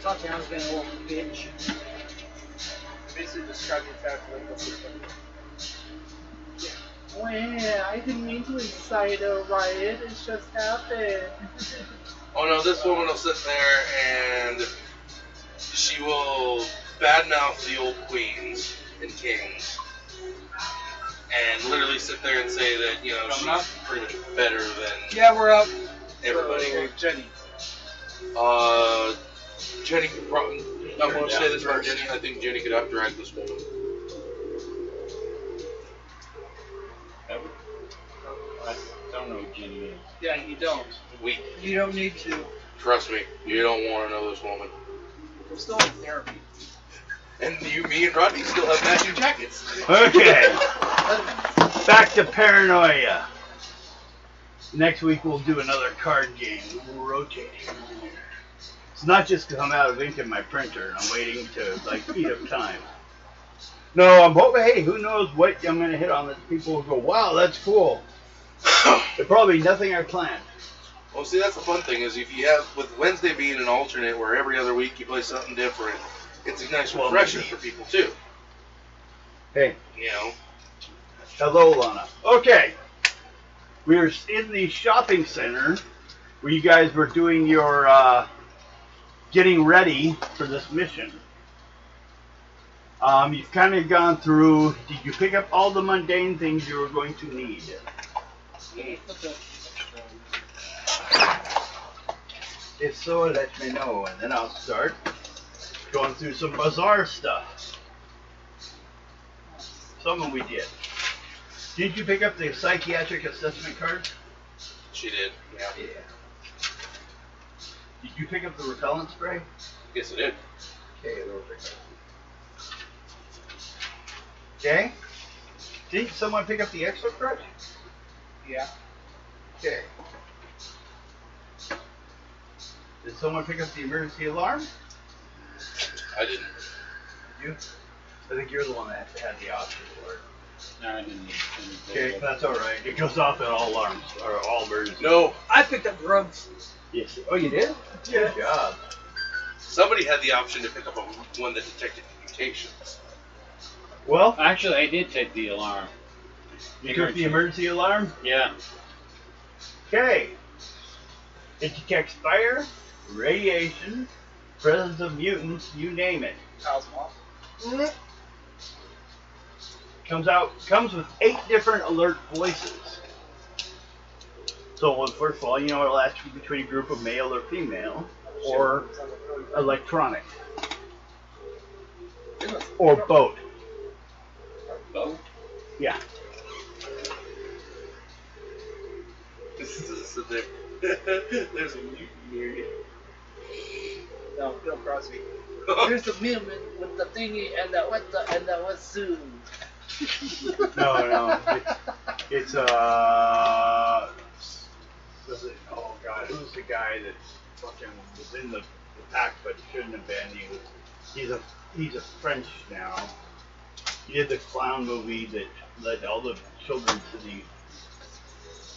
Tatiana's getting a little bitch. Basically describe your calculator. Well, I didn't mean to incite a riot. It just happened. Oh no, this woman will sit there and she will badmouth the old queens and kings and literally sit there and say that, you know, she's pretty much better than Yeah, we're up. everybody. So, Jenny. Jenny could probably, I'm going to say this about Jenny, I think Jenny could outdrag this woman. I don't know who Jenny is. Yeah, you don't. You don't need to. Trust me, you don't want to know this woman. We're still in therapy. And me and Rodney still have matching jackets. Okay. Back to Paranoia. Next week we'll do another card game. We'll rotate. It's not just because I'm out of ink in my printer and I'm waiting to eat up time. No, I'm hoping, hey, who knows what I'm going to hit on that people will go, wow, that's cool. There'll probably be nothing I planned. Well, see, that's the fun thing is if you have, with Wednesday being an alternate where every other week you play something different, it's a nice refresher for people too. Hey. You know. Hello, Lana. Okay. We're in the shopping center where you guys were doing your getting ready for this mission. You've kind of gone through. Did you pick up all the mundane things you were going to need? If so, let me know, and then I'll start going through some bizarre stuff. Some of we did. Did you pick up the psychiatric assessment card? She did. Yeah. Did you pick up the repellent spray? Yes, I did. Okay, those are good. Okay. Did someone pick up the extra crutch? Yeah. Okay. Did someone pick up the emergency alarm? I didn't. Did you? I think you're the one that had the option for it. No, I didn't. Okay, that's all right. It goes off at all alarms or all emergencies. No. I picked up drugs. Yes. Oh, you did? Yeah. Good job. Somebody had the option to pick up one that detected mutations. Well, Actually, I did take the alarm. you took the emergency alarm? Yeah. Okay. It detects fire, radiation, presence of mutants, you name it. Cosmos. Comes with 8 different alert voices. So, well, first of all, you know it'll ask you between a group of male or female, or electronic, or boat. Boat? Yeah. This is there. There's a mutant near you. No, Bill Crosby. Here's the mutant with the thingy and the what soon. No. It's oh god, who's the guy that fucking was in the pack but shouldn't have been? He's a French now. He did the clown movie that led all the children to the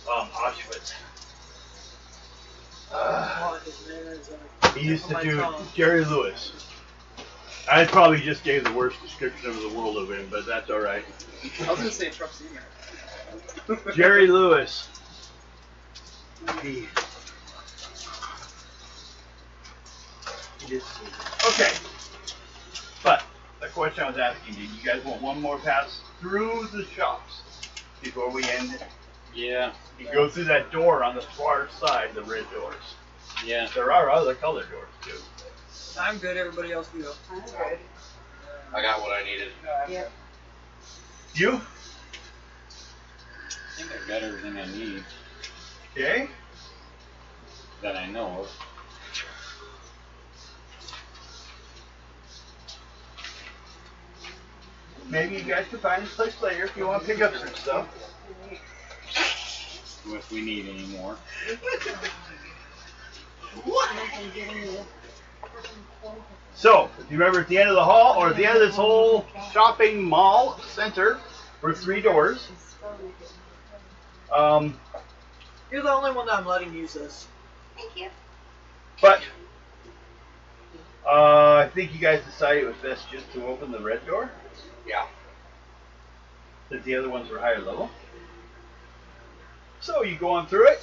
Auschwitz. He used to do Jerry Lewis. I probably just gave the worst description of the world of him, but that's all right. I was gonna say Trump Senior. Jerry Lewis. Okay. But the question I was asking, did you guys want one more pass through the shops before we end it? Yeah. You go through that door on the far side, the red doors. Yeah. There are other color doors too. I'm good. Everybody else can go. I got what I needed. Yeah. You? I think I got everything I need Okay. that I know of. Maybe you guys can find this place later if you want to pick up some stuff. If we need any more. So, if you remember at the end of the hall, or at the end of this whole shopping mall center, were 3 doors. You're the only one that I'm letting use this. Thank you. But think you guys decided it was best just to open the red door? Yeah. That the other ones were higher level? So you go on through it.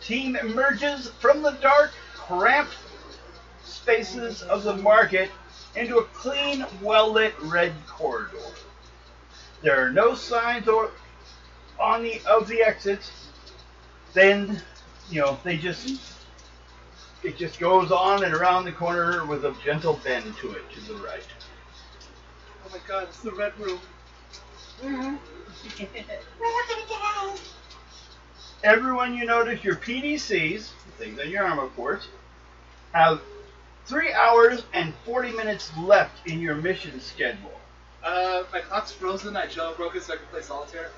Team emerges from the dark, cramped spaces of the market into a clean, well-lit red corridor. There are no signs of the exits. Then, it just goes on and around the corner with a gentle bend to it to the right. Oh my god, it's the red room. Everyone you notice, your PDCs, things on your arm of course, have 3 hours and 40 minutes left in your mission schedule. My clock's frozen. I jailbroke it so I can play solitaire.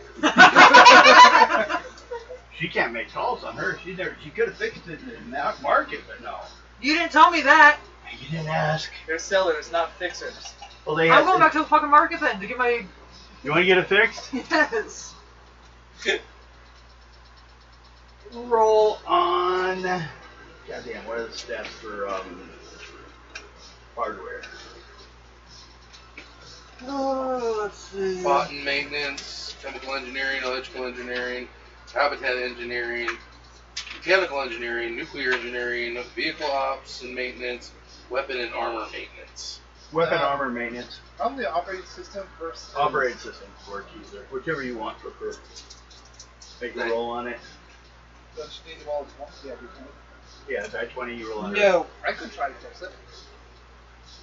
She can't make calls on her. She could have fixed it in that market, but no. You didn't tell me that. You didn't ask. They're sellers, not fixers. Well, I'm going back to the fucking market then to get my. You want to get it fixed? Yes. Roll on. Goddamn, what are the stats for hardware? Oh, let's see. Bot and maintenance, chemical engineering, electrical engineering, habitat engineering, mechanical engineering, nuclear engineering, vehicle ops and maintenance, weapon and armor maintenance. Weapon armor maintenance. Probably operating system versus Operating system work either. Whichever you want prefer. Make a roll on it. Don't you need them all at once? Yeah, every time. Yeah, die 20, you roll on it. No. I could try to fix it.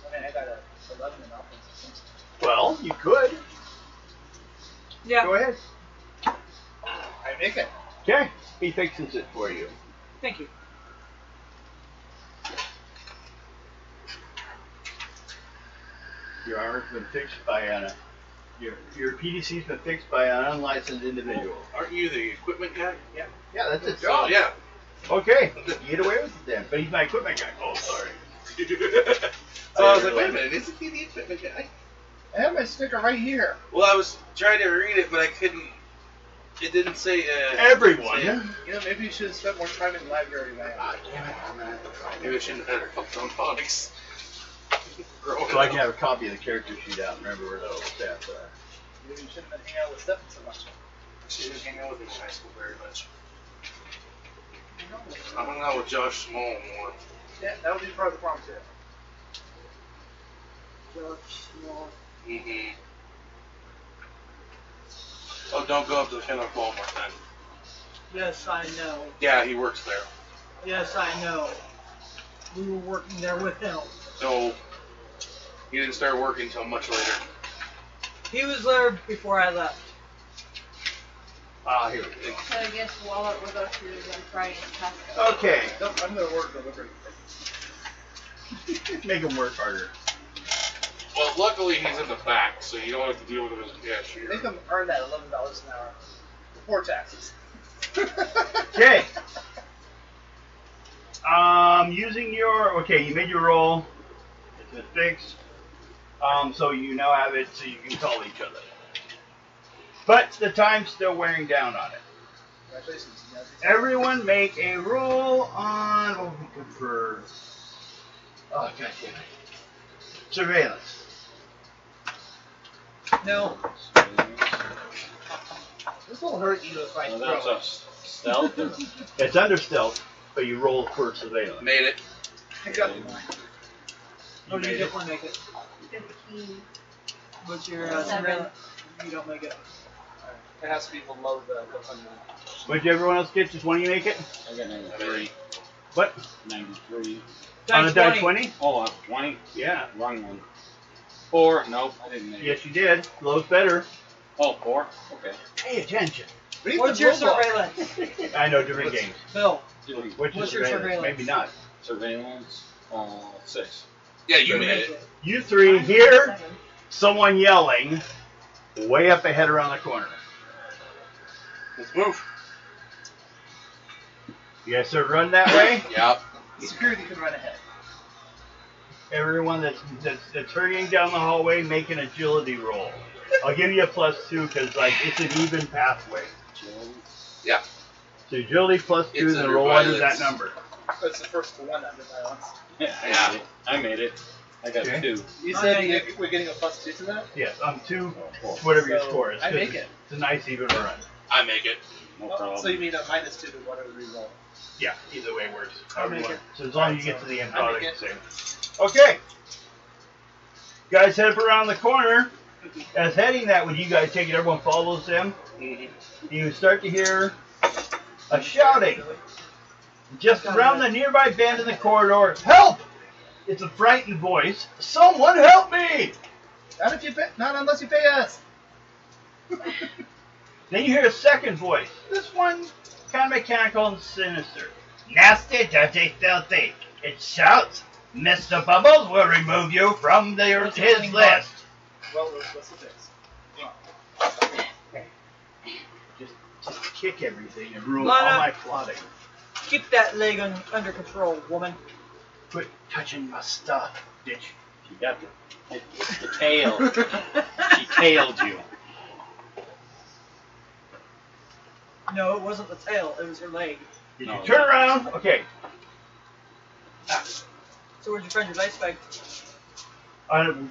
I mean, I got a 11 in operating system. Well, you could. Yeah. Go ahead. I make it. Okay, he fixes it for you. Thank you. Your armor's been fixed by your PDC's been fixed by an unlicensed individual. Aren't you the equipment guy? Yeah, that's his So, job. yeah. Okay, get away with it then. But he's my equipment guy. Oh, sorry. So I was like, wait a minute, isn't he the equipment guy? I have my sticker right here. Well, I was trying to read it, but I couldn't. It didn't say. Everyone. Yeah. You know, maybe you should have spent more time in the library, man. Ah, damn it. I'm gonna have to try Maybe I shouldn't have had her focus on phonics. so I can have a copy of the character sheet out and remember where those stats are. Maybe you shouldn't have been hanging out with Stefan so much. She didn't hang out with me in high school very much. I hung out with Josh Small more. Yeah, that would be part of the problem too. Mm-hmm. Oh, don't go up to the Kenneth Walmart then. Yes, I know. Yeah, he works there. Yes, I know. We were working there with him. So, he didn't start working until much later. He was there before I left. Ah, here we go. So I guess Wallet will go to Friday and Costco. Okay, Nope, I'm going to order delivery. make him work harder. Well, luckily he's in the back, so you don't have to deal with him as a cashier. Make them earn that $11 an hour before taxes. Okay. Using your you made your roll. It's been fixed. So you now have it so you can call each other. But the time's still wearing down on it. Congratulations. Everyone make a roll on what would be good for God damn it. Surveillance. No. This will hurt you if I Oh, throw that's a stealth. Or... It's under stealth, but you roll for surveillance. Made it. I got No, you made it. definitely make it. 15. But your 7. surveillance, you don't make it. It has to be below the 100. What did everyone else get? Just one of you make it? I got 93. What? 93. On the die 20? Oh, I have 20? Yeah. Wrong one. 4. Nope, I didn't make it. Yes, you did. Low's better. Oh, 4? Okay. Pay attention. What's your surveillance? I know different games. Bill, What's your surveillance? Maybe not. Surveillance, 6. Yeah, you made it. You three hear someone yelling way up ahead around the corner. Let's move. You guys start running that way? Yep. Security can run ahead. Everyone that's hurrying down the hallway, make an agility roll. I'll give you a +2 because it's an even pathway. Yeah. So agility +2, It's then under roll under violence. that number. It's the first to one under violence. Yeah, Yeah. I made it. I got Okay. 2. You said we're getting a +2 to that? Yes, I'm 2, whatever your So, score is. I 'cause make it. It's a nice even run. I make it. No Oh, problem. so you mean a -2 to whatever we roll? Yeah, either way works. I'll However you make want. it. So as long as you Alright, get to the end I'll product, make same. Okay. Guys, head up around the corner. As heading that, would you guys take it? Everyone follows them. You start to hear a shouting. Just around the nearby bend in the corridor. Help! It's a frightened voice. Someone help me! Not unless you pay us. Then you hear a second voice. This one kind of mechanical and sinister. Nasty, dirty, filthy. It shouts, Mr. Bubbles will remove you from his list. Well, what's the fix? Just kick everything and ruin Lana. all my plotting. Keep that leg under control, woman. Quit touching my stuff, bitch. She got it's the tail. She tailed you. No, it wasn't the tail. It was her leg. Did No. you turn around? Okay. So where'd you find your dice bag?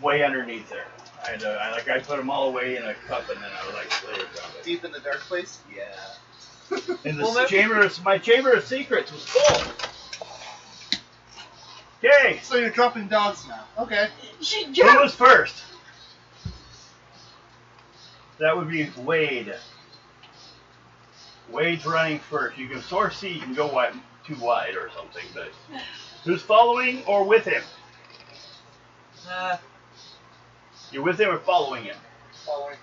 Way underneath there. I put them all away in a cup and then I was like, later found it. Deep in the dark place? Yeah. And Well, my chamber of secrets was full. Okay. So you're dropping dogs now. Okay. She Who jumped. was first? That would be Wade. Wade's running first. You can source C, you can go too wide or something, but who's following or with him? You're with him or following him? Following.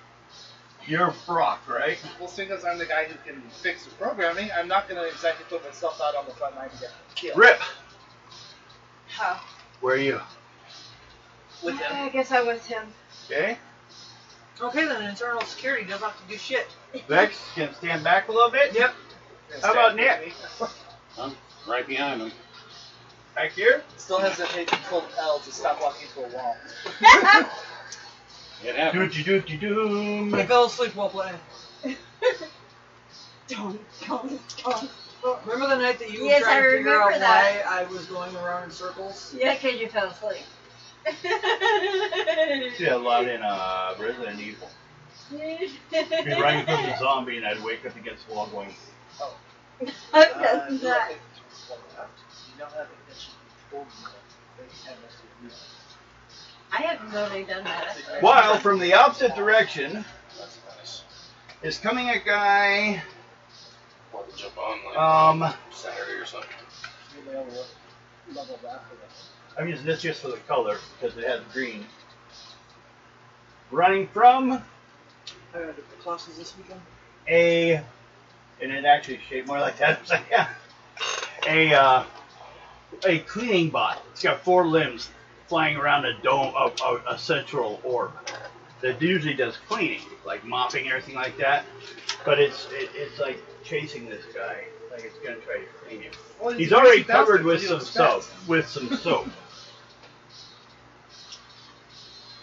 You're Brock, right? Well, seeing as I'm the guy who can fix the programming, I'm not going to exactly put myself out on the front line to get killed. Rip, How? where are you? With him. I guess I was him. Okay. Okay, then internal security doesn't have to do shit. Vex, can stand back a little bit? Yep. How about Nick? I'm right behind him. Back here? Still hesitate to pull L to stop walking into a wall. It happened. Doom. I fell asleep while playing. Don't. Remember the night that you were Yes, trying I to figure out remember that. why I was going around in circles? Yeah, because you fell asleep. See a lot in Resident Evil. I'd be running from the zombie and I'd wake up against the wall going, I've done that. You don't have ignition. I have literally done that. while from the opposite direction That's nice. is coming a guy, Want to jump on like um, Saturday or something. You may level that for that. I'm using this just for the color because it has green. Running from I got the classes this weekend. and it actually shaped more like that. A cleaning bot. It's got 4 limbs flying around a dome of a central orb that usually does cleaning, like mopping and everything like that. But it's like chasing this guy, like it's gonna try to clean him. Well, He's already bastard, covered with what do some you soap. expect? With some soap.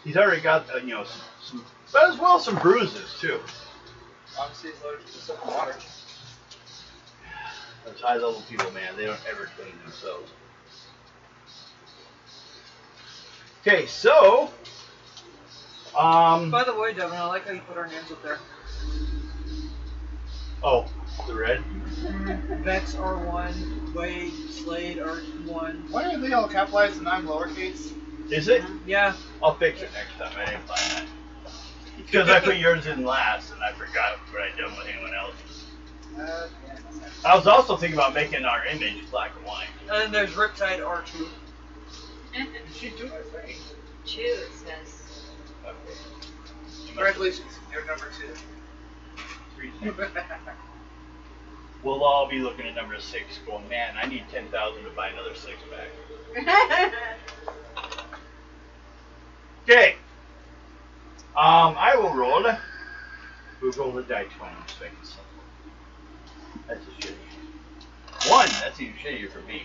He's already got some, but as well some bruises too. Obviously, he's allergic to soap and water. Those high level people, man, they don't ever clean themselves. Okay, so By the way, Devin, I like how you put our names up there. oh, the red. Vex R1, Wade, Slade R1. Why are they all capitalized and I'm lowercase? Is it? Yeah. I'll fix it next time. I didn't find that. Because I put yours in last and I forgot what I'd done with anyone else's. Yeah. I was also thinking about making our image black and white. And then there's Riptide R2. Did she do her thing? Two, it says. Okay. Congratulations, you're number 2. We'll all be looking at number 6 going, man, I need 10,000 to buy another 6-pack. Okay. I will roll. We'll roll the die 20 things. That's a shitty. 1, that's even shittier for me.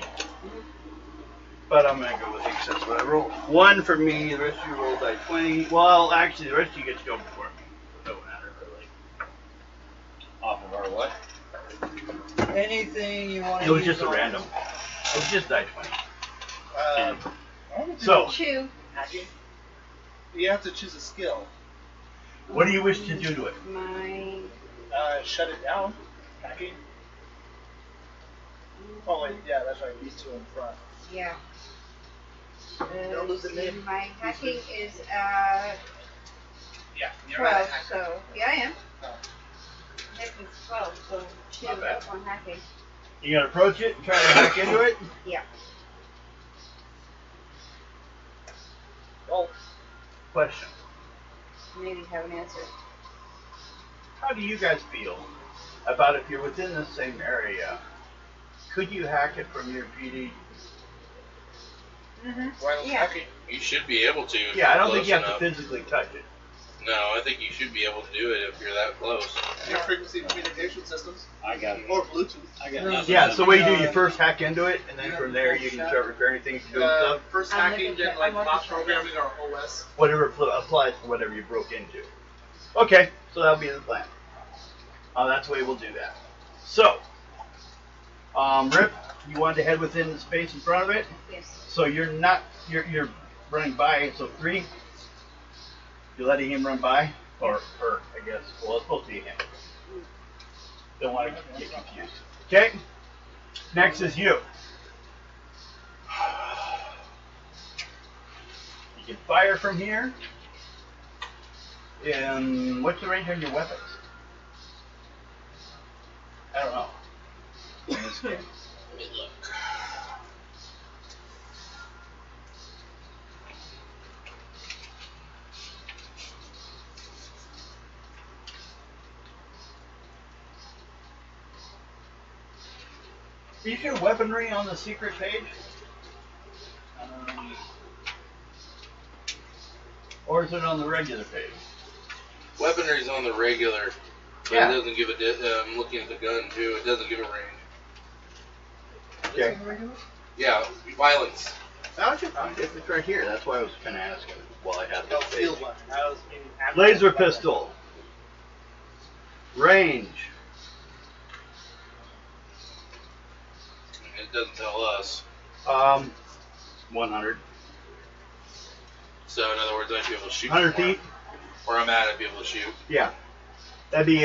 But I'm going to go with the excess what I roll. 1 for me, the rest of you roll die 20. Well, actually, the rest of you get to go before me. It don't matter, really. Off of our what? Anything you want to It was use just a on- random. Oh, just die 20. I wanna do So, Chew. hacking. You have to choose a skill. what do you wish to do to it? Mine. Shut it down. Hacking. Oh wait, yeah, that's right. These two in front. Yeah. Don't lose the name. My hacking is Yeah, you're 12, right. Hacker. so yeah, I am. Oh. Hacking's 12, so 2 Not bad. up on hacking. You gonna approach it and try to hack into it? Yeah. Oh, Question. Maybe have an answer. How do you guys feel about if you're within the same area? Could you hack it from your PD? wireless Yeah. hacking. You should be able to. if Yeah, I you're don't think close you have enough. to physically touch it. No, I think you should be able to do it if you're that close. Your frequency communication systems. I got Or Bluetooth. I got nothing. Yeah, so what you do, you first hack into it, and then from there you can start repairing things, doing stuff, First I'm hacking, looking then for- like I'm looking box for- programming or OS. whatever applies to whatever you broke into. Okay, so that'll be the plan. That's the way we'll do that. So, Rip, you wanted to head within the space in front of it, Yes. so you're you're running by, so 3, you're letting him run by, or her, I guess. Well, it's supposed to be him. Don't want to get confused. Okay, next is you. You can fire from here. And what's the range on your weapons? I don't know. In this game. Let me look. Is your weaponry on the secret page? Or is it on the regular page? Weaponry's on the regular, but Yeah. it doesn't give a. I'm looking at the gun too. It doesn't give a range. Okay. Yeah, violence. It's right here. That's why I was kind of asking while I had No, this page. field weapon. I was meaning Laser pistol. Range. It doesn't tell us. 100. So in other words, I'd be able to shoot. 100 from feet. Where I'm at, I'd be able to shoot. Yeah. That'd be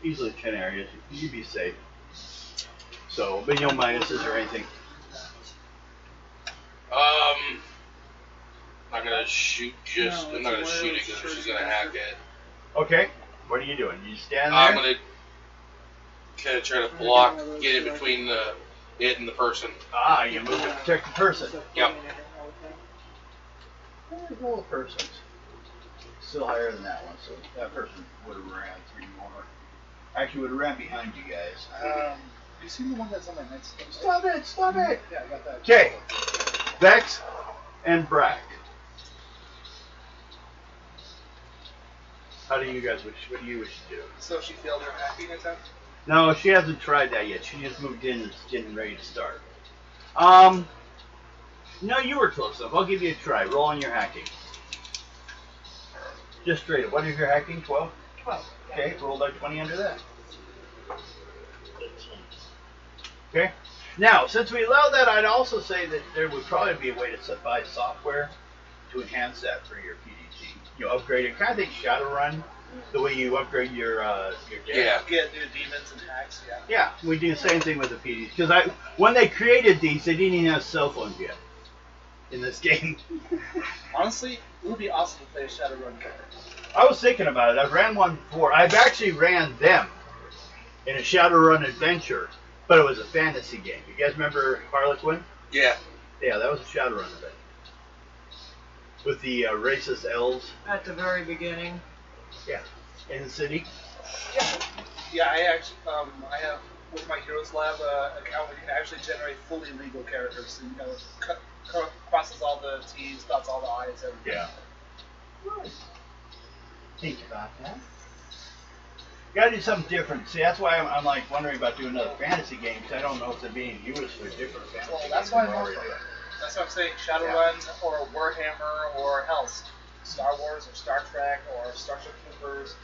easily 10 areas. You'd be safe. So, but no minuses or anything. Not gonna shoot just. No, I'm not gonna it's a shoot it wireless because she's charger. gonna hack it. Okay. What are you doing? You stand there? I'm gonna kind of try to block, get in between it and the person. You move to protect the person. Yep. Roll of persons. Still higher than that one, so that person would have ran 3 more. Actually, would have ran behind you guys. You seen the one that's on my nightstand? Stop it! Stop it! Yeah, I got that. Okay. Vex and Brack. How do you guys wish? What do you wish to do? So she failed her hacking attempt? No, she hasn't tried that yet. She just moved in and is getting ready to start. No, you were close enough. I'll give you a try. Roll on your hacking. Just straight up. What is your hacking? 12? 12. Okay, roll like 20 under that. 18. Okay. Now, since we allow that, I'd also say that there would probably be a way to buy software to enhance that for your PDT. You upgrade it, kind of think Shadowrun, the way you upgrade your deck. Yeah. Get new demons and hacks, yeah. Yeah, we do the same thing with the PDs. Because when they created these, they didn't even have cell phones yet in this game. Honestly, it would be awesome to play a Shadowrun character. I was thinking about it. I've ran one before. I've actually ran them in a Shadowrun adventure, but it was a fantasy game. You guys remember Harlequin? Yeah. Yeah, that was a Shadowrun event. With the racist elves. At the very beginning. Yeah. In the city. Yeah, I actually, I have, with my Heroes Lab account, we can actually generate fully legal characters. So, you know, crosses all the T's, dots all the I's, everything. Yeah. Think about that. Gotta do something different. See, that's why I'm like wondering about doing another fantasy game, because I don't know if they're being used for different fantasy Well, games. that's why than we're already doing. That's what I'm saying. Shadowrun or Warhammer or Hell's Star Wars or Star Trek or Starship Troopers.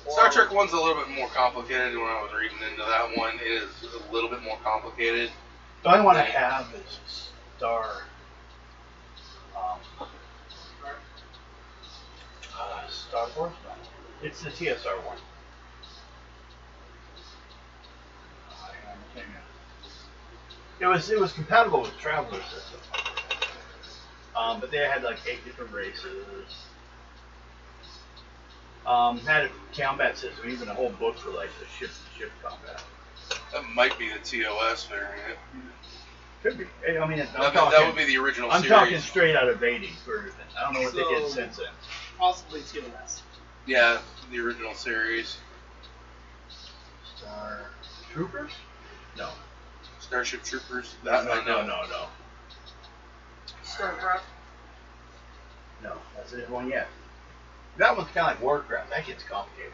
Star Trek 1's a little bit more complicated. When I was reading into that one, it is a little bit more complicated. The only one I have is Star. Star Force? No. It's the TSR one. It was compatible with Traveler system. But they had like 8 different races. Had a combat system, even a whole book for like the ship combat. That might be the TOS variant. Could be. I mean, that would be the original I'm series. talking straight out of 80s version. I don't know what they did since then. Possibly TOS. Yeah, the original series. Star Troopers? No. Starship Troopers. No. Starcraft. No, that's the one yet. That one's kind of like Warcraft. That gets complicated.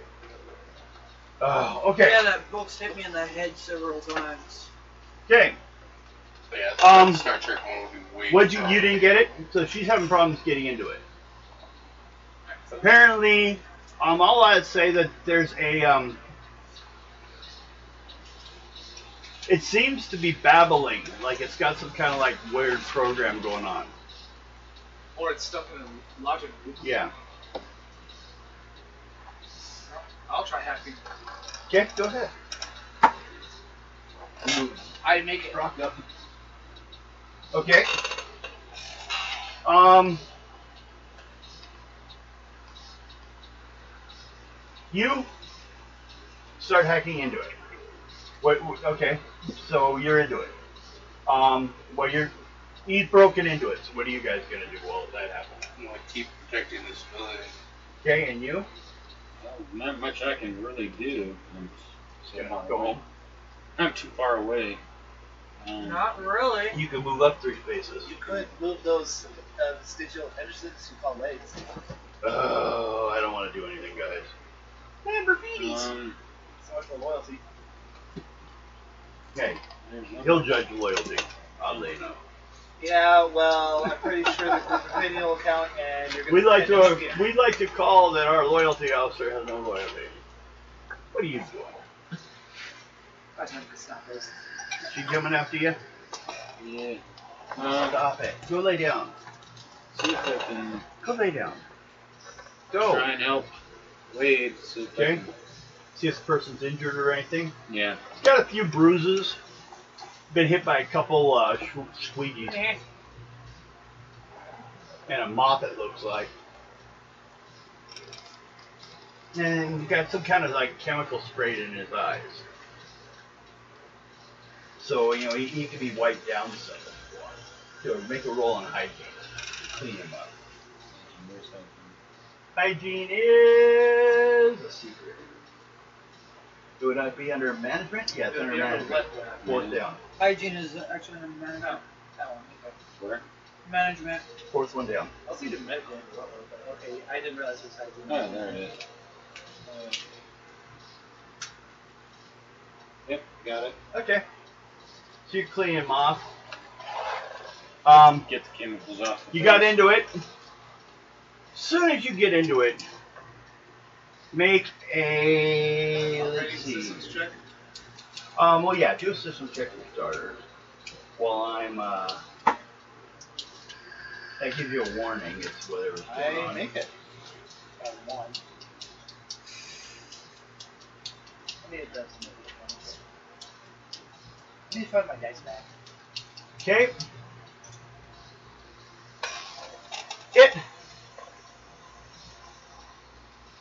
Oh, okay. Yeah, that book's hit me in the head several times. Okay. But yeah, Star Trek one would be way. What you didn't get it? So she's having problems getting into it. Apparently, all I'd say that there's a it seems to be babbling, like it's got some kind of like weird program going on. Or it's stuck in a logic loop. Yeah. I'll try hacking. Okay, go ahead. I make it. Rock up. Okay. You start hacking into it. Okay, so you're into it. Well, he's broken into it. So what are you guys gonna do while that happens? I'm gonna keep protecting this building. Okay, and you? Well, not much I can really do. I'm so Gonna far go away. home. I'm too far away. Not really. You can move up 3 spaces. You could move those vestigial Hendersons you call legs. Oh, I don't want to do anything, guys. Lamborghinis. So much for loyalty. Okay, there's no- he'll judge loyalty. I'll let you know. Yeah, well, I'm pretty sure that there's a video account and you're gonna We'd like to call that our loyalty officer has no loyalty. What are you doing? I think it's not this. She coming after you? Yeah. Stop it. Go lay down. See if I can Go lay down. Go. try and help Wade. See if I Okay. can- See if this person's injured or anything. Yeah. Got a few bruises. Been hit by a couple squeegees. And a mop, it looks like. And he got some kind of like chemical sprayed in his eyes. So, he can be wiped down some if you want. So make a roll on hygiene. Clean him up. Hygiene is a secret. Would that be under management? Yeah, it's under management. Fourth down. Hygiene is actually in management. No, that one. Okay. Where? Management. Fourth one down. I was thinking medical and what, but okay, I didn't realize it was hygiene. Oh, there it is. Yep, got it. Okay. So you clean him off. Get the chemicals off. You got into it. Soon as you get into it, make a let's see. Systems check. Well, yeah, do a system check for starters. While I'm that gives you a warning. It's whatever's going on. I make it. One. I need to some ones. I need to find my dice back. Okay.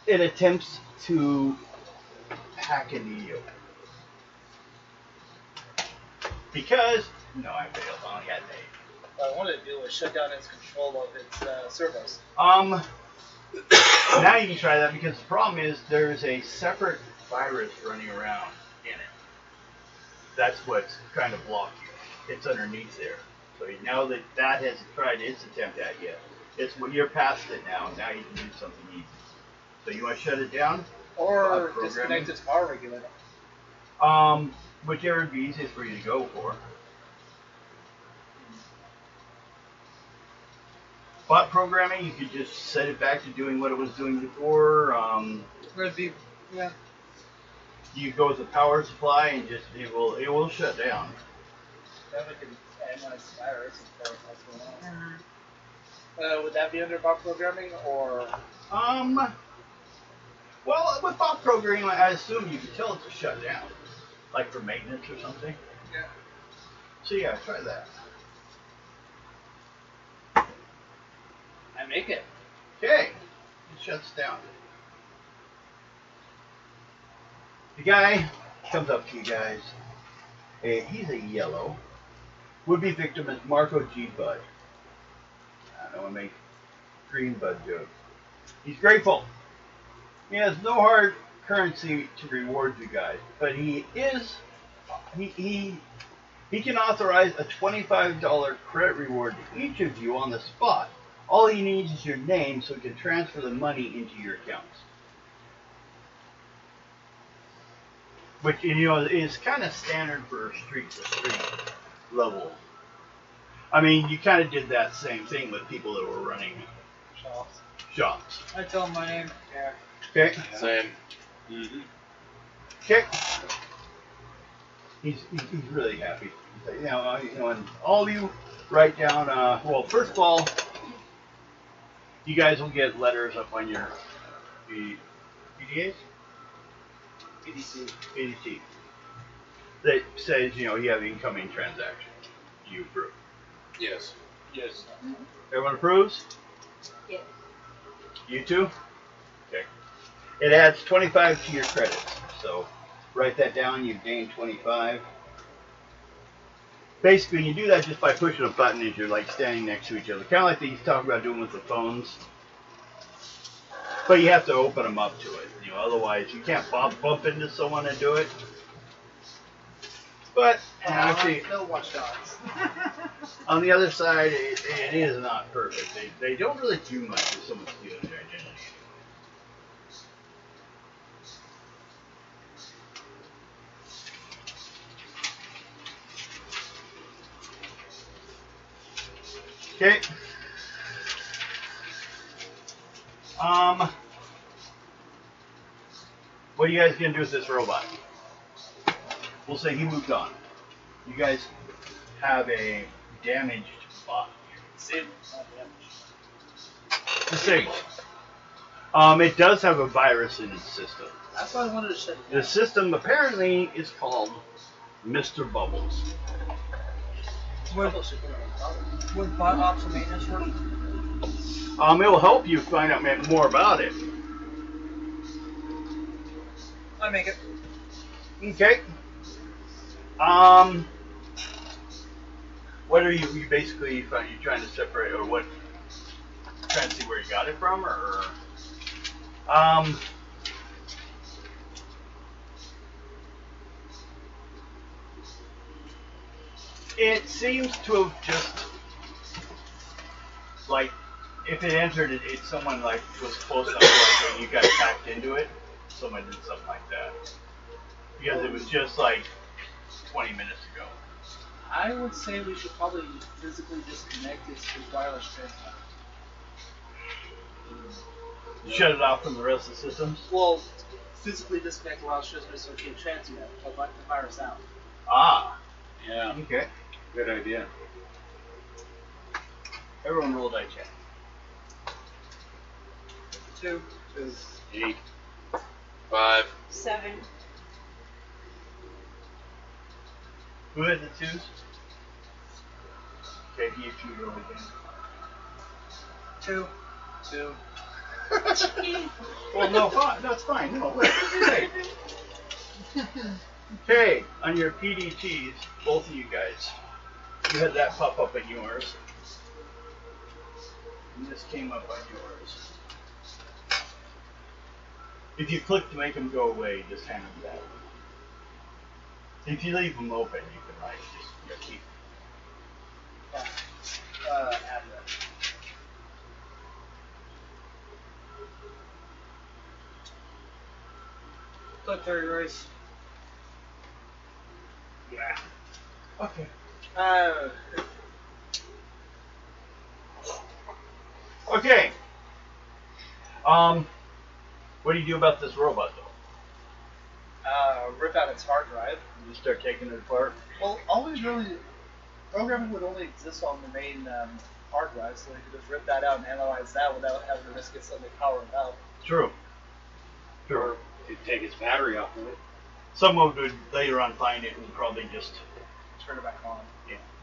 It attempts to hack into you. Because no, I failed. I only got an 8. What I wanted to do was shut down its control of its servos. Now you can try that because the problem is there's a separate virus running around in it. That's what's trying to block you. It's underneath there. So now that hasn't tried its attempt at you, you're past it now. Now you can do something easy. So you want to shut it down? Or disconnect its power regulator. Whichever would be easiest for you to go for. Bot programming, you could just set it back to doing what it was doing before. Would it be Yeah. You go with the power supply and just it will shut down. Then we can analyze the virus and tell us what's going on. Uh-huh. Would that be under bot programming or? Well, with bot programming, I assume you can tell it to shut down, like for maintenance or something. Yeah. So yeah, try that. I make it. Okay, it shuts down. The guy comes up to you guys. He's a yellow. Would-be victim is Marco G. Bud. I don't want to make green Bud jokes. He's grateful. He has no hard currency to reward you guys, but he can authorize a $25 credit reward to each of you on the spot. All he needs is your name so he can transfer the money into your accounts. Which, is kind of standard for street-to-street level. I mean, you kind of did that same thing with people that were running shops. I tell him my name. Yeah. Okay. Same. Mm-hmm. Okay. He's really happy. He's like, and all of you write down. Well, first of all, you guys will get letters up on your PDAs. PDT. That says you have incoming transaction. You approve. Yes. Yes. Everyone approves. Yes. You too. Okay. It adds 25 to your credits. So write that down. You've gained 25. Basically, you do that just by pushing a button as you're like standing next to each other, kind of like he's talking about doing with the phones. But you have to open them up to it. Otherwise you can't bump into someone and do it. But actually, No watchdogs. on the other side, it is not perfect. They don't really do much with someone stealing their identity. Okay. What are you guys gonna do with this robot? We'll say he moved on. You guys have a damaged bot. Save. Disabled. It does have a virus in its system. That's why I wanted to shut it The system apparently is called Mr. Bubbles. down. Would bot ops and maintenance work? It will help you find out more about it. I make it. Okay. What are you basically trying to separate, or what? Trying to see where you got it from, or it seems to have just like if it entered it, someone like was close enough to like when you got packed into it. Someone did something like that because it was just like 20 minutes ago. I would say we should probably physically disconnect its wireless transmitter. Shut it off from the rest of the systems. Well, physically disconnect the wireless transmitter so it can transmit to let the virus out. Ah. Yeah. Okay. Good idea. Everyone roll die check. 2. 8. 5. 7. Who had the twos? Okay, you two roll again. 2. 2. Well, no, fine. No, it's fine. No, wait. Hey. Okay, on your PDTs, both of you guys, you had that pop up on yours. And this came up on yours. If you click to make them go away, just hand them that. If you leave them open, you can like just keep. Add that. Click 30 race. Yeah. Okay. Okay. What do you do about this robot though? rip out its hard drive. You start taking it apart. Well, always really, programming would only exist on the main hard drive, so you could just rip that out and analyze that without having to risk it suddenly powering out. True. True. Or you take its battery off of it. Someone would later on find it and probably just Turn it back on.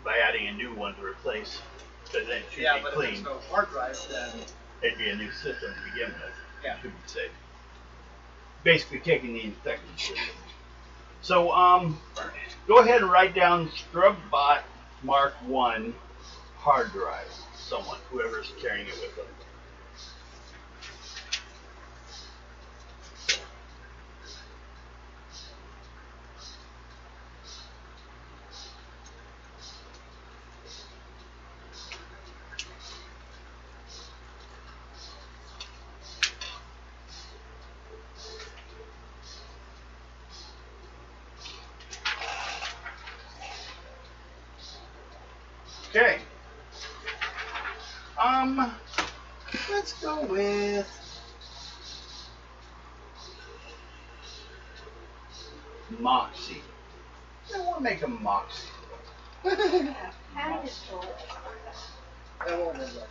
by adding a new one to replace. But then it should Yeah, be but if clean. there's no hard drive, then It'd be a new system to begin with. Yeah. Should be safe. Basically taking the infected system. So go ahead and write down ScrubBot Mark 1 hard drive. Someone, whoever's carrying it with them. Okay. Let's go with Moxie. I want to make a Moxie. that won't end up.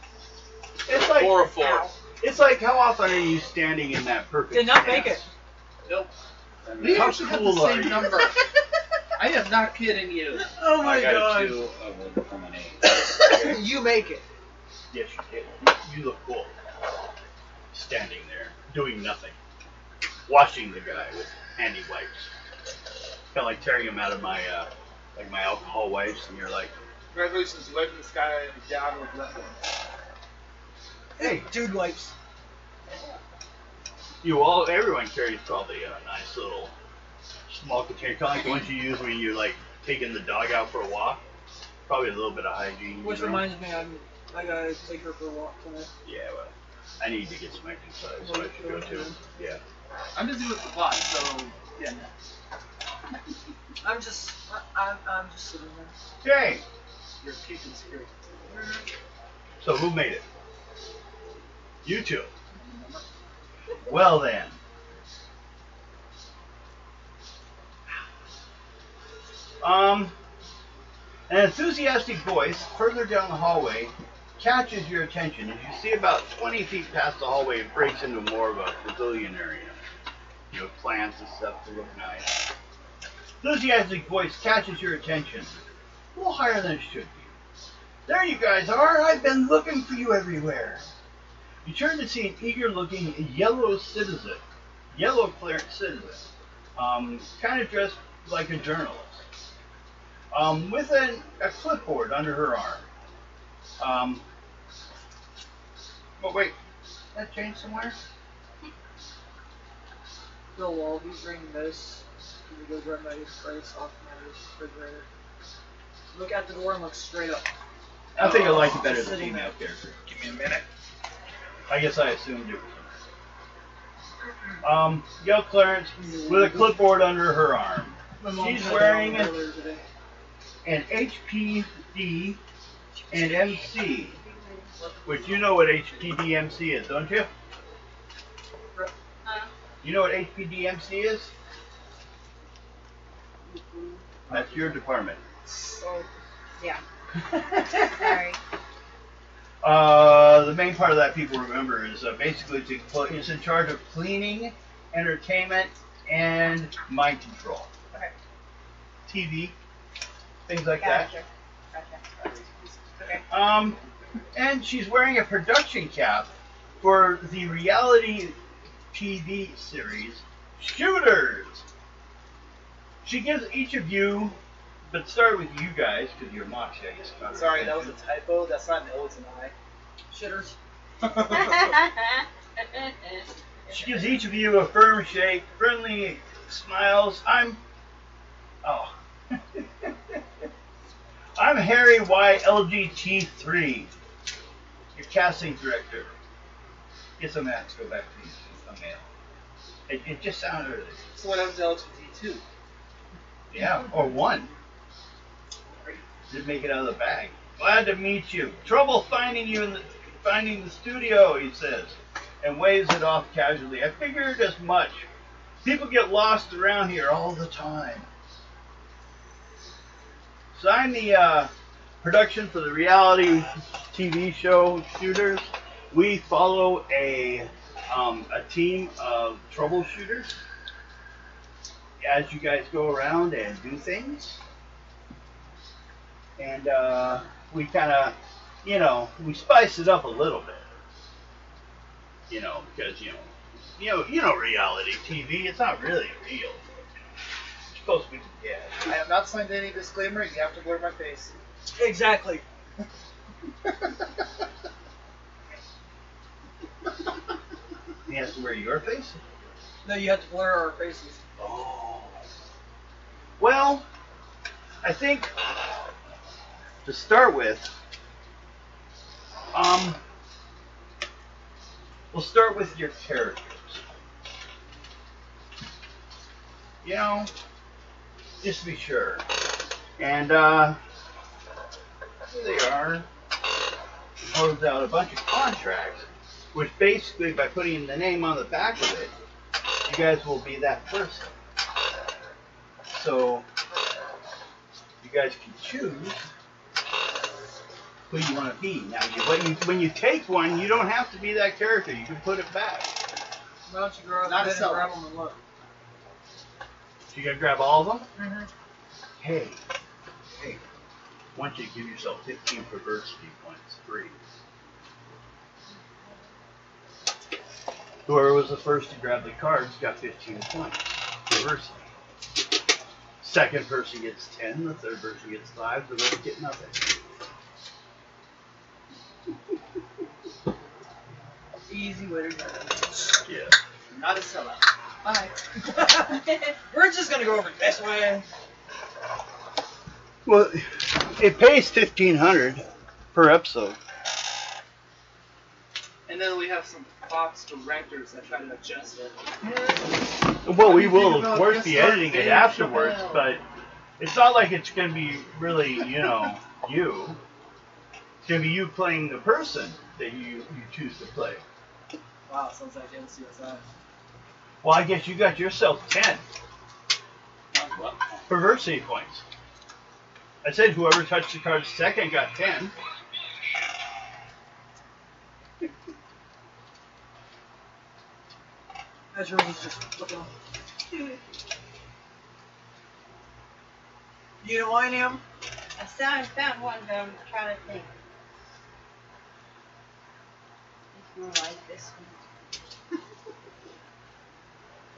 It's like 4 of 4. It's like how often are you standing in that perfect? Did not stance? make it. Nope. We How actually have cool the are same you? number. I am not kidding you. Oh my I got god. a 2 of 1 from an 8. You make it. Yes, you did. You look cool. Standing there, doing nothing, watching the guy with handy wipes. Kind of like tearing him out of my my alcohol wipes, and you're like, Congratulations, you wiping this guy down with nothing. hey, Dude wipes. everyone carries probably a nice little small container, kind of like the ones you use when you're like taking the dog out for a walk. Probably a little bit of hygiene. Which you know? reminds me, I gotta take her for a walk tonight. Yeah, well, I need to get some exercise, so I should go too. Yeah. I'm busy with the plot, so yeah. I'm just sitting there. Okay. You're keeping secret. So who made it? You two. Well then. An enthusiastic voice further down the hallway catches your attention as you see about 20 feet past the hallway it breaks into more of a pavilion area. You know, plants and stuff to look nice. Enthusiastic voice catches your attention. A little higher than it should be. There you guys are. I've been looking for you everywhere. You turn to see an eager-looking yellow cleric citizen, kind of dressed like a journalist, with a clipboard under her arm. But wait, that changed somewhere? Bill, while he's bringing this, he goes right by his place off my refrigerator. Look out the door and look straight up. I think I like it better than Sitting female there. character. Give me a minute. I guess I assumed it was. Yellow Clarence with a clipboard under her arm. My mom She's had wearing that on earlier today. an HPD and MC. Which you know what HPD MC is, don't you? You know what HPD MC is? That's your department. Oh, Yeah. Sorry. The main part of that people remember is basically it's in charge of cleaning, entertainment, and mind control. Okay. TV, things like that. Gotcha. Okay. And she's wearing a production cap for the reality TV series Shooters. She gives each of you, but start with you guys because you're Moxie, I guess. Sorry, that was a typo. That's not an O, it's an I. shitters. She gives each of you a firm shake, friendly smiles. I'm Harry YLGT3, your casting director. Guess I'm gonna have to go back to a male. It just sounded, So what happens to LGBT2? yeah, or one. Didn't make it out of the bag. Glad to meet you. Trouble finding the studio, he says, and waves it off casually. I figured as much. People get lost around here all the time. So I'm the production for the reality TV show Shooters. We follow a team of troubleshooters as you guys go around and do things. And we kind of, we spice it up a little bit. Because reality TV, it's not really real. It's supposed to be, yeah. I have not signed any disclaimer. You have to blur my face. Exactly. He has to wear your face? No, you have to blur our faces. Oh. Well, I think to start with, we'll start with your characters. Just to be sure. And here they are. Holds out a bunch of contracts, which basically, by putting the name on the back of it, you guys will be that person. So you guys can choose who you want to be. Now, when you take one, you don't have to be that character. You can put it back. Why don't you grab Not them so. and grab them and look? So you gotta grab all of them? Mm-hmm. Hey, I want you to give yourself 15 perversity points free. Whoever was the first to grab the cards got 15 points. Perversity. Second person gets 10, the third person gets 5, the rest get nothing. Easy way to go. Yeah. Not a sellout. Bye. We're just gonna go over this way. Well, it pays $1,500 per episode. And then we have some Fox directors that try to adjust it. Well, we will, of course, be editing it afterwards, but it's not like it's going to be really, you. It's going to be you playing the person that you choose to play. Wow, sounds like NCSI. Well, I guess you got yourself 10 What? perversity points. I said whoever touched the card second got 10. Ezra was just looking. You know I am? I found one, but I'm trying to think. It's more like this one.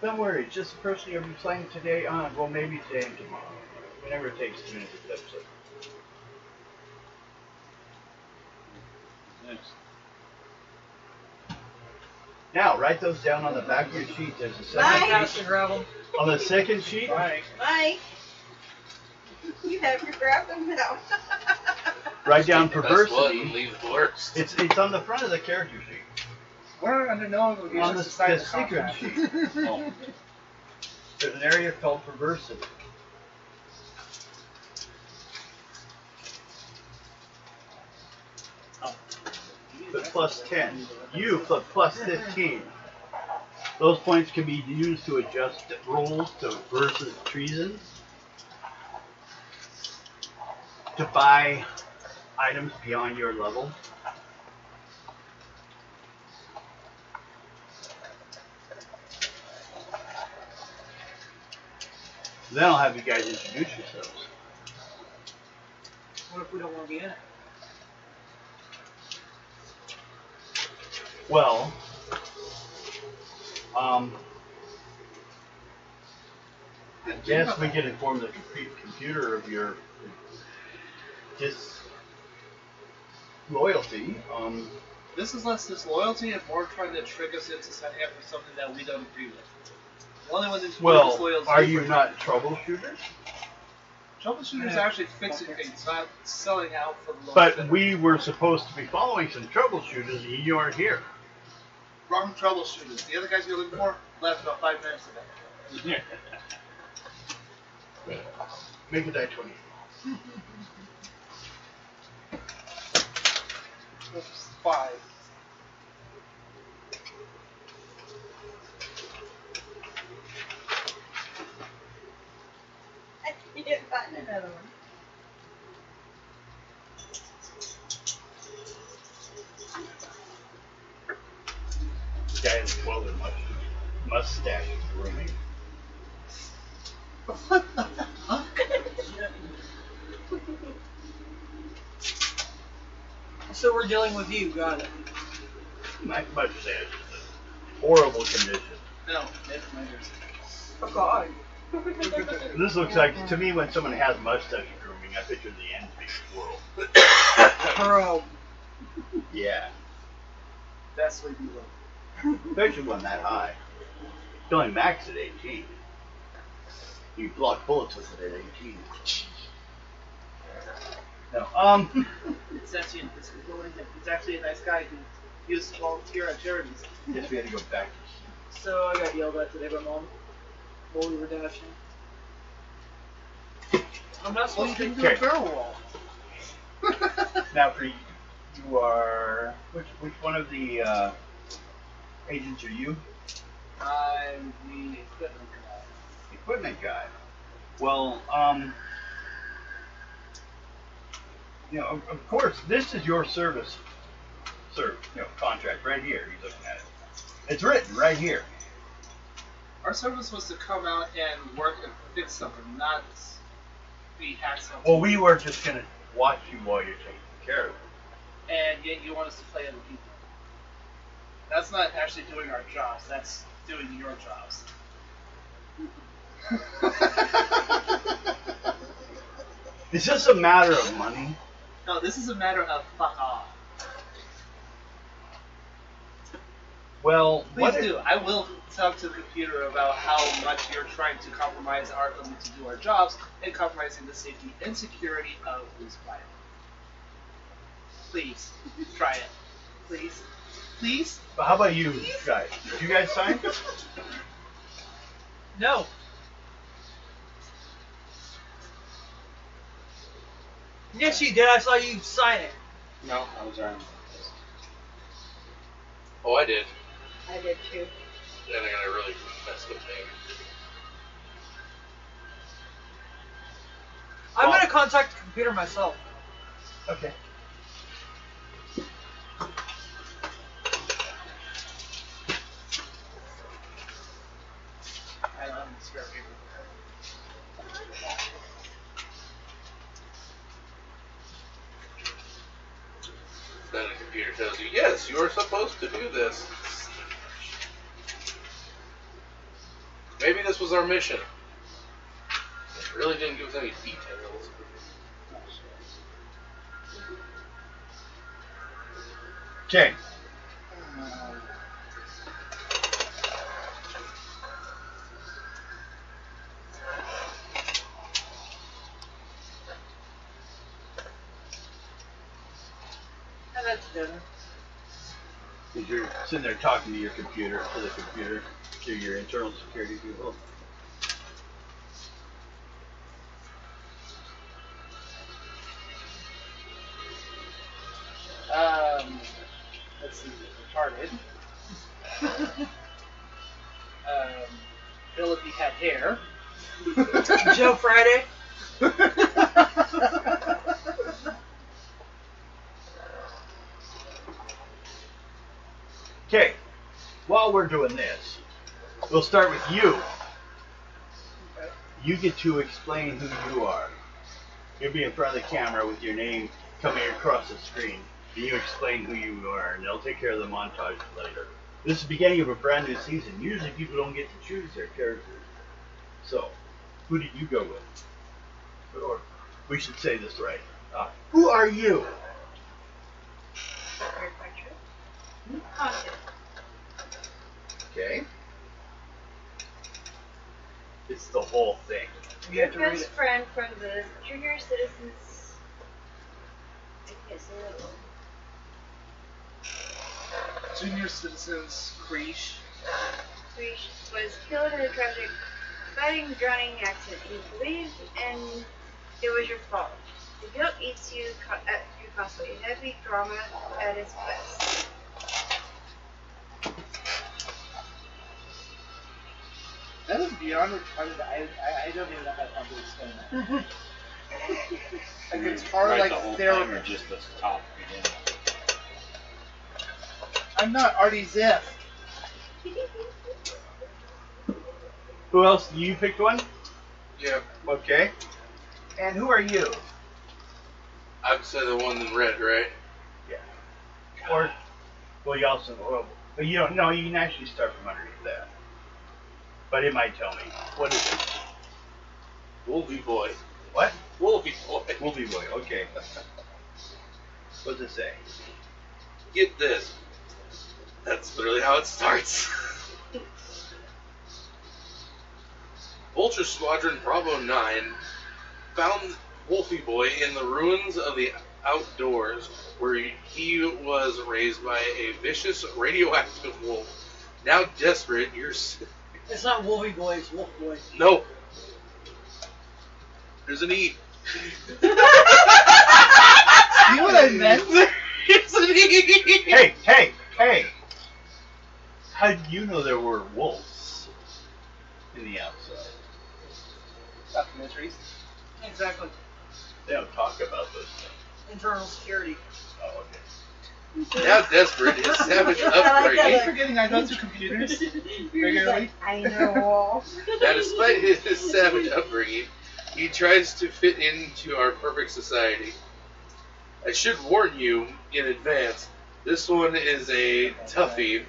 Don't worry, it's just the person you'll be playing today on. Well, maybe today and tomorrow. Whenever it takes to finish this episode. Next. Now, write those down on the back of your sheet. There's a I second. Bye. have to grab them. On the second sheet, Right. Mike, you have to grab them now. write down Take the best one and perversity. leave the worst. It's on the front of the character sheet. We're under no On obligation the to sign the secret contract. sheet. Oh. There's an area called perversity. Put plus 10. You put plus 15. Those points can be used to adjust rolls to versus treason. To buy items beyond your level. Then I'll have you guys introduce yourselves. What if we don't want to be in it? Well, yes, we can inform the computer of your disloyalty. This is less disloyalty and more trying to trick us into signing up for something that we don't agree with. The only one that's Well, disloyal is are you not troubleshooters? Troubleshooters are actually fixing things, not selling out for the lowest But bidder. we were supposed to be following some troubleshooters, and you aren't here. Wrong troubleshooters. The other guys you're looking for left about 5 minutes ago. Make it that 20. That's 5. guy in 12 and mustache grooming. What the fuck? So we're dealing with you, got it. My mustache is in horrible condition. No, it's measures. Oh God. This looks like, to me, when someone has mustache grooming, I picture the end big squirrel. Bro. Yeah. That's what you look. Especially one that high. It's only max at 18. You block bullets with it at 18. No, It's sentient. He's actually a nice guy who used to volunteer at charities. guess we had to go back. So I got yelled at today by Mom while we were dashing. I'm not Well, supposed you to can do a barrel roll. Now, for you are which one of the agents are you? I'm the equipment guy. Equipment guy. Well, you know, of course, this is your service, contract right here. He's looking at it. It's written right here. Our service was to come out and work and fix something, not be hacked something. Well, we were just gonna watch you while you're taking care of it. And yet you want us to play other people. That's not actually doing our jobs. That's doing your jobs. Is this a matter of money? No, this is a matter of fuck off. Well, Please do. I will talk to the computer about how much you're trying to compromise our ability to do our jobs and compromising the safety and security of this planet. Please, try it. Please. Please? But how about you guys? Did you guys sign? No. Yes, you did. I saw you sign it. No, I was around. Oh, I did. I did too. And then I really messed with me. I'm gonna contact the computer myself. Okay. I don't have any spare paper. Then the computer tells you, yes, you are supposed to do this. Maybe this was our mission. It really didn't give us any details. Okay. And that's dinner. Because you're sitting there talking to the computer, to your internal security people. Let's see, retarded. Bill if he had hair. Joe Friday. Okay. While we're doing this, we'll start with you. You get to explain who you are. You'll be in front of the camera with your name coming across the screen. And you explain who you are, and they'll take care of the montage later. This is the beginning of a brand new season. Usually people don't get to choose their characters. So, who did you go with? Or, we should say this right. Who are you? Content. Okay. It's the whole thing. You have to read Best it. friend from the Junior Citizens. I can't say that one. Junior Citizens Creesh. Creech was killed in a tragic fighting drowning accident. You believed and it was your fault. The guilt eats you constantly. Heavy drama at its best. That is beyond retarded. I don't even know how to explain that. Like it's hard Write like the whole therapy. thing or just the top beginning? I'm not Artie Ziff. Who else? You picked one? Yeah, Okay. And who are you? I'd say the one in red, right? Or, well, you also, well, but you don't know, you can actually start from underneath that. But it might tell me. What is it? Wolfie boy. What? Wolfie boy. Wolfie boy, okay. What's it say? Get this. That's literally how it starts. Vulture Squadron Bravo 9 found Wolfie Boy in the ruins of the outdoors, where he was raised by a vicious radioactive wolf. Now desperate, It's not Wolfie Boy, it's Wolf Boy. No. There's an E. See what I meant? It's an E. Hey! How did you know there were wolves in the outside? Documentaries. Exactly. They don't talk about those things. Internal security. Oh, okay. Now desperate, his savage I like Are you upbringing. forgetting I go through computers regularly? I know. Now, despite his savage upbringing, he tries to fit into our perfect society. I should warn you in advance, this one is a toughie,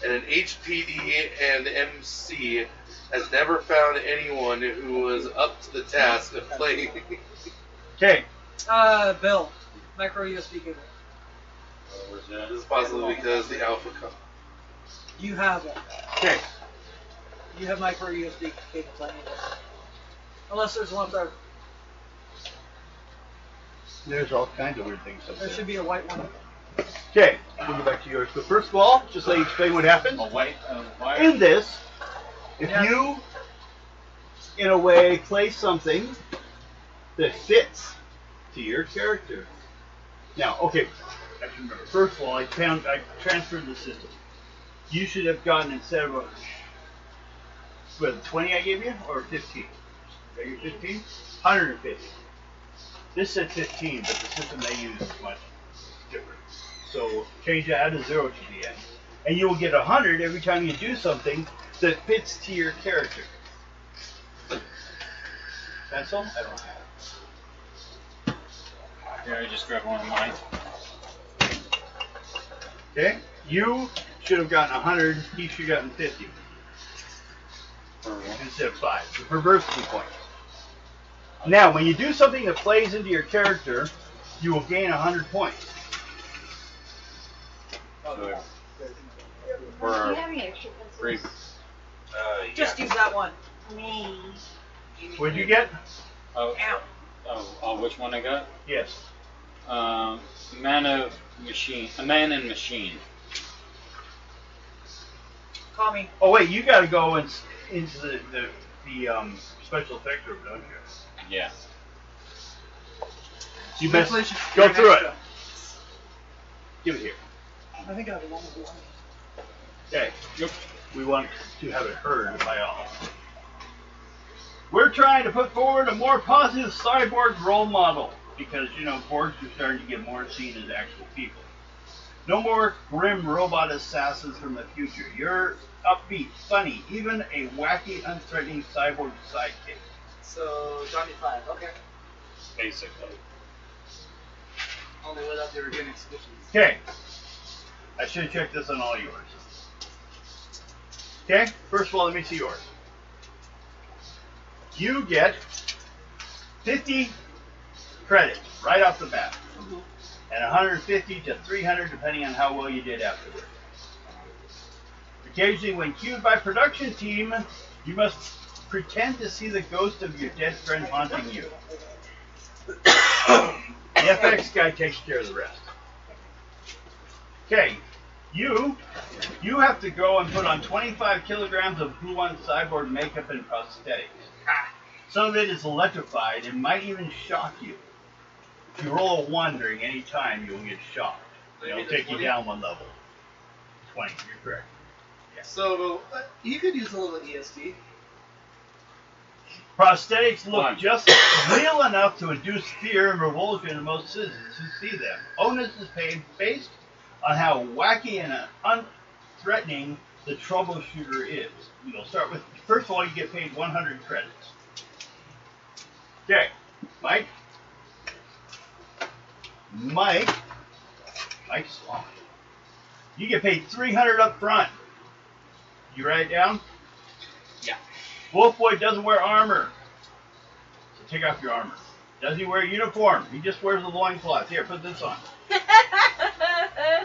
and an HPD and MC has never found anyone who was up to the task of playing. Okay. Bill. Micro USB cable. This is possibly because the alpha. You have one. Okay. You have micro USB cables. I need it. Unless there's one there. There's all kinds of weird things There sometimes. should be a white one. Okay, we'll go back to yours. But first of all, just let you explain what happened. A white wire. In this, if Yeah. you, in a way, play something that fits to your character. Now, okay, I have to remember. First of all, I transferred the system. You should have gotten, instead of a 20 I gave you, or 15? Did I give you 15? 150. This said 15, but the system they use is much different. So change that to 0 to the end. And you will get 100 every time you do something that fits to your character. Pencil? I don't have it. Here, I just grabbed one of mine. Okay? You should have gotten 100, he should have gotten 50. Instead of 5. The perversity point. Now, when you do something that plays into your character, you will gain 100 points. So, Do you for have any extra free. pencils? Just use that one. Me. What did you get? Oh, Ow. which one I got? Yes. Man and Machine. Call me. Oh wait, you got to go into the special effect room, don't you? Yeah. You best Congratulations, go you're an through it. extra. Give it here. I think I have a one with one. Okay. Yep. We want to have it heard by all. We're trying to put forward a more positive cyborg role model because, you know, Borgs are starting to get more seen as actual people. No more grim robot assassins from the future. You're upbeat, funny, even a wacky, unthreatening cyborg sidekick. So, Johnny 5, okay. Basically. Only without the organic solutions. Okay. I should have checked this on all yours. Okay, first of all, let me see yours. You get 50 credits right off the bat. And 150 to 300 depending on how well you did afterward. Occasionally, when cued by production team, you must pretend to see the ghost of your dead friend haunting you. The FX guy takes care of the rest. Okay, you have to go and put on 25 kilograms of Who Wants Cyborg makeup and prosthetics. Some of it is electrified and might even shock you. If you roll a 1 during any time, you'll get shocked. It'll take you down one level. 20, you're correct. So, you could use a little ESD. Prosthetics look Fine. just real enough to induce fear and revulsion in most citizens who see them. Bonus is paid based on how wacky and unthreatening the troubleshooter is. You'll start with, first of all, you get paid 100 credits. Okay, Mike's long. You get paid 300 up front. You write it down? Yeah. Wolf Boy doesn't wear armor. So take off your armor. Doesn't he wear a uniform? He just wears a loincloth. Here, put this on.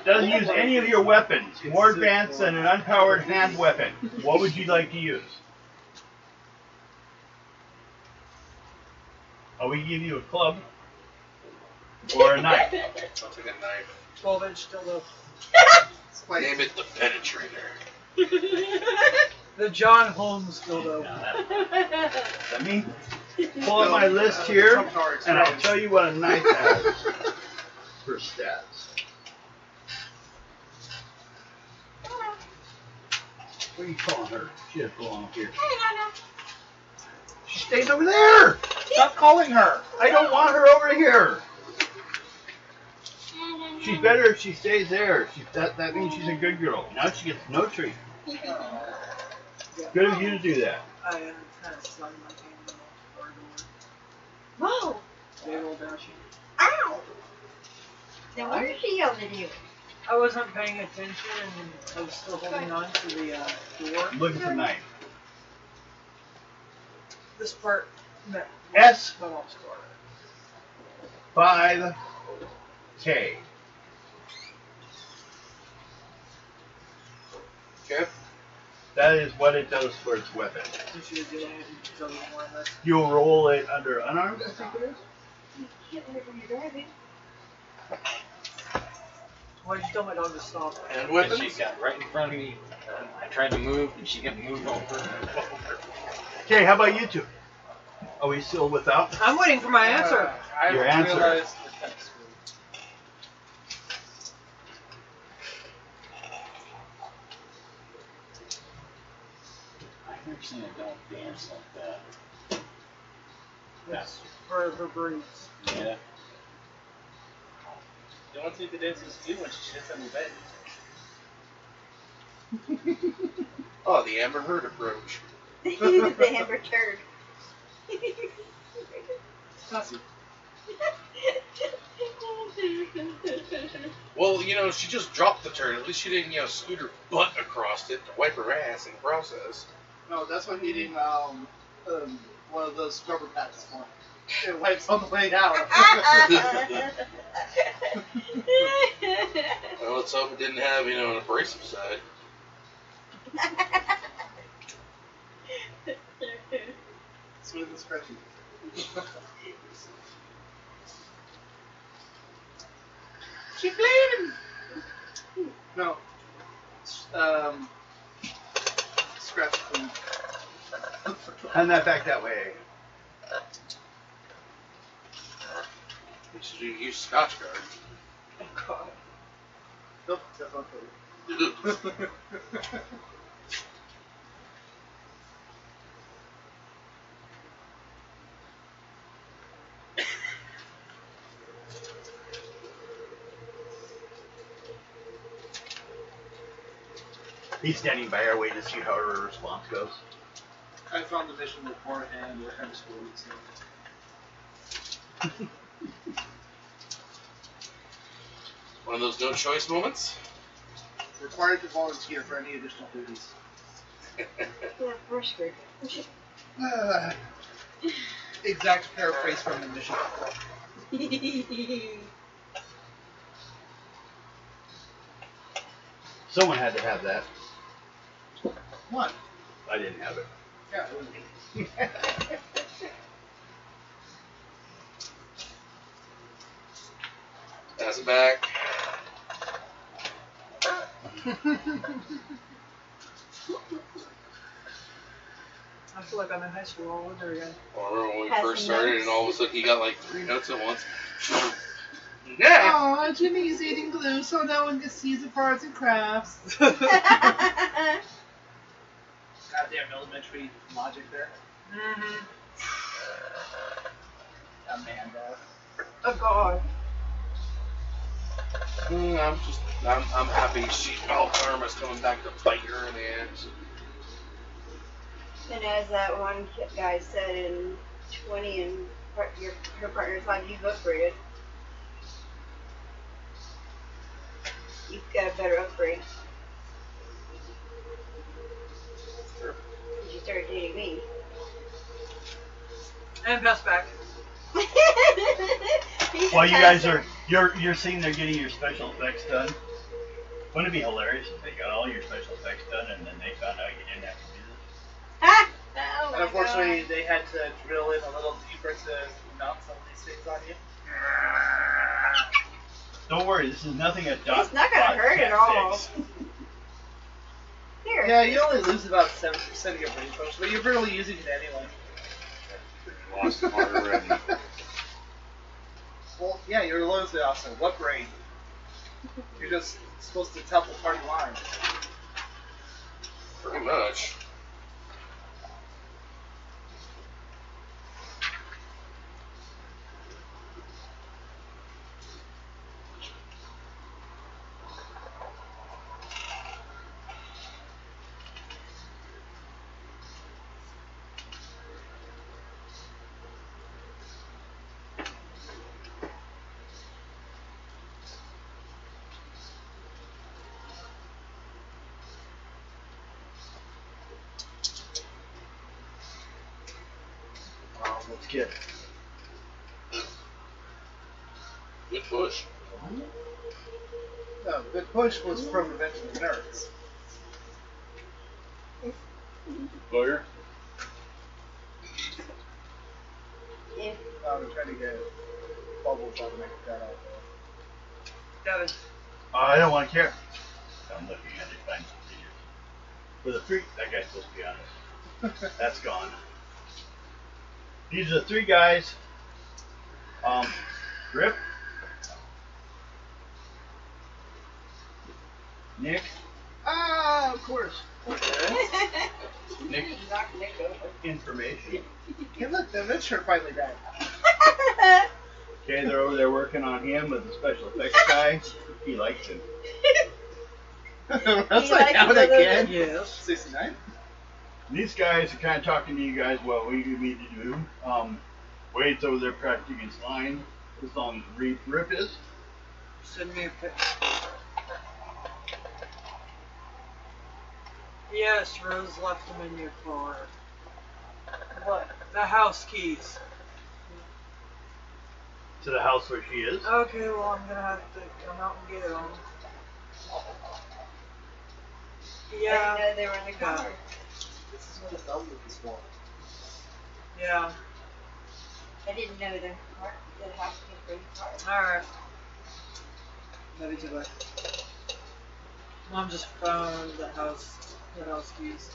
Doesn't use any of your weapons. More advanced than an unpowered hand weapon. What would you like to use? Oh, we give you a club. Or a knife. I'll take a knife. 12-inch dildo. Name it the penetrator. The John Holmes dildo. Let me pull up my list here, and I'll tell you what a knife has for stats. What are you calling her? She has to go on up here. She stays over there. Stop calling her. I don't want her over here. She's better if she stays there. That means she's a good girl. Now she gets no treat. Good of you to do that. I kind of slung my hand in the corridor. Whoa! Big old dashing. Ow! Then where did she yell at you? I wasn't paying attention and I was still holding on to the door. Looking for knife. This part met S my mom's door. 5K. Okay. That is what it does for its weapon. Since you were doing it, you tell me more on this. You'll roll it under unarmed, I think it is. You can't hear when you're driving. Why'd you tell my dog to stop? And And weapons? she got right in front of me. I tried to move, and she kept moving over. Okay, how about you two? Are we still without? I'm waiting for my answer. I Your answer. realized that that's I've never seen a dog dance like that. That's for the breeds. Yeah. You want to see the dances you when she shits on your bed. Oh, the Amber Heard approach. The Amber Turd. Sassy. Well, you know, she just dropped the turd. At least she didn't, scoot her butt across it to wipe her ass in the process. No, that's what needing one of those scrubber pads for. It wipes on the way out. Well, let's hope it didn't have, an abrasive side. Smooth and stretchy. She bleeding. No. Scratch from. Hand that back that way. You should use Scotch Guard. Oh god. Nope, that's not true. He's standing by our way to see how her response goes. I found the mission report and we're kind of screwed. So. One of those no choice moments. Required to volunteer for any additional duties. Yeah, Brushford. Exact paraphrase from the mission. Someone had to have that. What? I didn't have it. Yeah, it was me. Pass it back. I feel like I'm in high school all over again. Well, I remember when we Passing first started, notes. and all of a sudden he got like 3 notes at once. Yeah. Aw, Jimmy is eating glue so no one can see the arts and crafts. Goddamn elementary logic there. Mm-hmm. Amanda. Oh god. I'm I'm happy all karma's coming back to bite her in the ass. And as that one guy said, in 20 and her partner's life, you've upgraded. You've got a better upgrade. Sure. Because you started dating me. And pass back. While you guys are you're sitting there getting your special effects done. Wouldn't it be hilarious if they got all your special effects done and then they found out you didn't have to do this? Ah! Oh And my unfortunately, God. they had to drill in a little deeper to mount some of these things on you. Don't worry, this is nothing a dot. It's not gonna hurt at all. Here. Yeah, you only lose about 7% of your brain function, but you're barely using it anyway. Lost heart already. Well, yeah, you're losing it also. What brain? You're just supposed to tell the party line. Pretty much. Let's get it. Good push. No, the push was from Revenge of the Nerds. Lawyer? Yeah. They're trying to get bubbles on to make that out. Got it. I don't want to care. I'm looking at it. Find some figures. For the three, that guy's supposed to be honest. That's gone. These are the three guys. Rip. Nick. Ah, of course. Nick. Knock Nick over. Information. Hey, look, the Adventure finally died. Okay, they're over there working on him with the special effects guy. He likes him. That's You like like out the little- again. Yes. 69? These guys are kind of talking to you guys what we need to do. Wade's over there practicing his line as long as Rip is. Send me a pic. Yes, Rose left them in your car. What? The house keys. To the house where she is. Okay, well, I'm gonna have to come out and get them. I Yeah. didn't know they were in the car. This is what the thumb is for. Yeah. I didn't know the house came from the car. Alright. Maybe too late. Mom just found the house keys.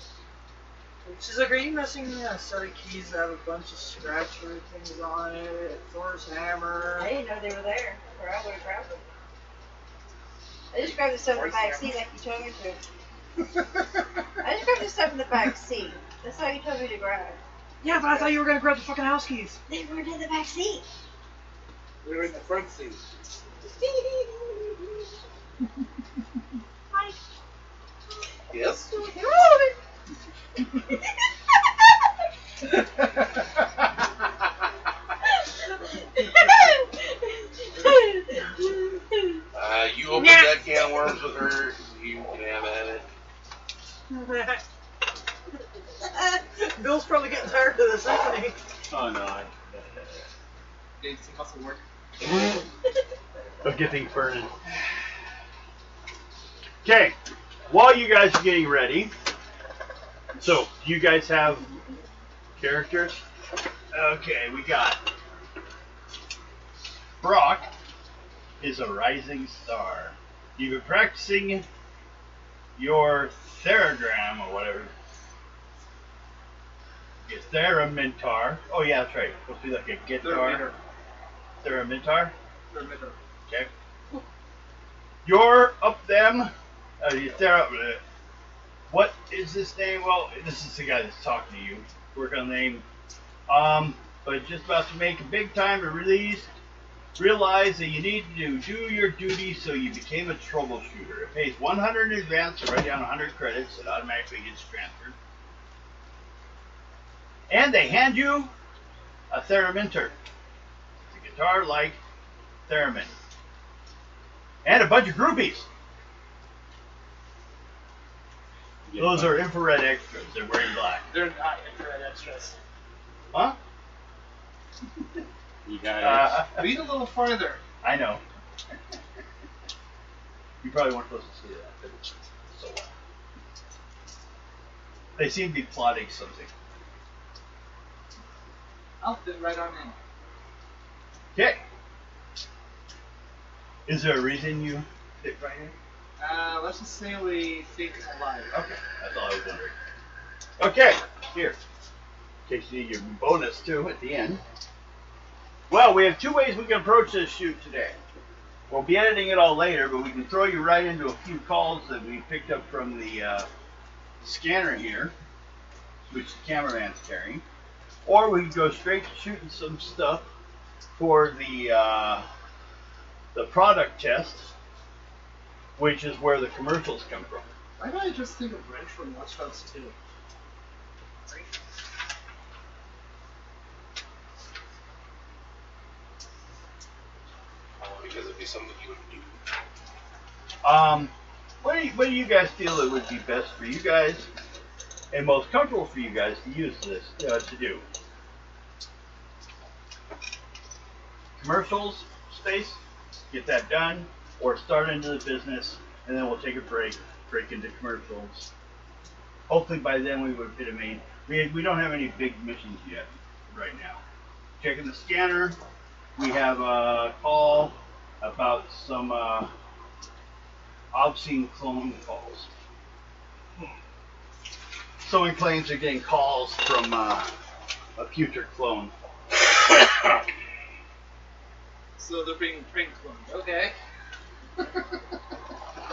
She's like, are you missing a set of keys that have a bunch of scratcher things on it? Thor's hammer. I didn't know they were there, or I would have grabbed them. I just grabbed the stuff in the back seat like you told me to. I just grabbed the stuff in the back seat. That's how you told me to grab. Yeah, but I thought you were gonna grab the fucking house keys. They weren't in the back seat. We were in the front seat. Hi. Yes? You open that can of worms with her, you can have at it. Bill's probably getting tired of this, isn't he? Oh no. Gained some muscle work. But get things burning. Okay, while you guys are getting ready, so do you guys have characters? Okay, we got Brock is a rising star. You've been practicing your theragram or whatever. Your Theramintar. Oh yeah, that's right. Supposed to be like a guitar. Theramintar. Okay. You're up them. What is this name? Well, this is the guy that's talking to you. Work on the name. But just about to make a big time release. Realize that you need to do your duty, so you became a troubleshooter. It pays 100 in advance to write down 100 credits. It automatically gets transferred. And they hand you a thereminter. It's a guitar-like theremin. And a bunch of groupies. Those are infrared extras. They're wearing black. They're not infrared extras. Huh? You got it. Read a little farther. I know. You probably weren't supposed to see that, but it's so well. They seem to be plotting something. I'll fit right on in. Okay. Is there a reason you fit right in? Let's just say we think alive. Okay, that's all I was wondering. Okay, here. In case you need your bonus too at the end. Well, we have two ways we can approach this shoot today. We'll be editing it all later, but we can throw you right into a few calls that we picked up from the scanner here, which the cameraman's carrying. Or we can go straight to shooting some stuff for the product test, which is where the commercials come from. Why did I just think of Wrench from Watch Dogs 2? Because it'd be something you would do. What do you guys feel it would be best for you guys and most comfortable for you guys to use this to do? Commercials, space, get that done, or start into the business, and then we'll take a break into commercials. Hopefully by then we would fit a main. We don't have any big missions yet right now. Checking the scanner, we have a call about some obscene clone calls. Someone claims they're getting calls from a future clone. So they're being prank clones. Okay.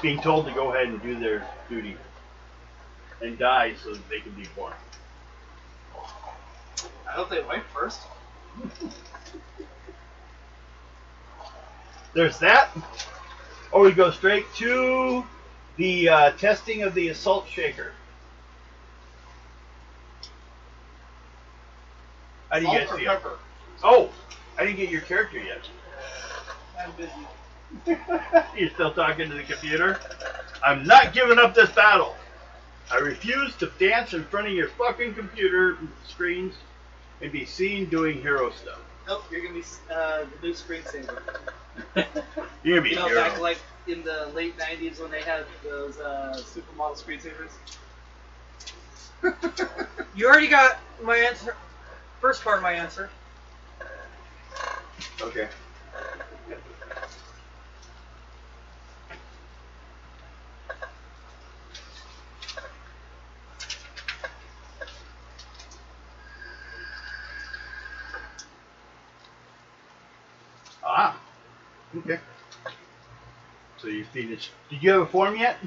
Being told to go ahead and do their duty and die so that they can be born. I hope they wipe first. There's that. Or we go straight to the testing of the assault shaker. How do you guys Salt or feel? pepper? Oh, I didn't get your character yet. I'm busy. You're still talking to the computer? I'm not giving up this battle. I refuse to dance in front of your fucking computer screens and be seen doing hero stuff. Nope, you're gonna be the new screensaver. You're gonna be You know, a hero. back like in the late 90s when they had those supermodel screensavers. You already got my answer. First part of my answer. Okay. Ah. Okay. So you finished. Did you have a form yet?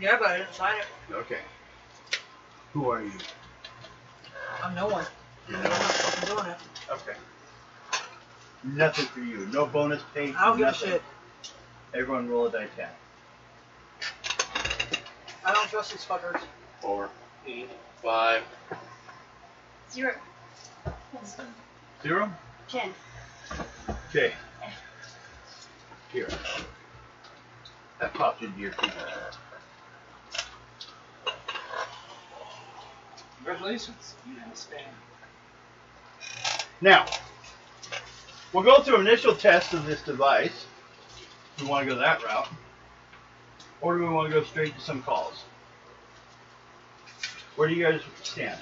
Yeah, but I didn't sign it. Okay. Who are you? I'm no one. I'm not fucking doing it. Okay. Nothing for you. No bonus pay. I don't give a nothing. shit. Everyone roll a die 10. I don't trust these fuckers. 4, 8, 5. 0. 0? 10. Okay. Here. That popped into your feet. Congratulations, you have a span. Now, we'll go through initial test of this device. Do we want to go that route? Or do we want to go straight to some calls? Where do you guys stand?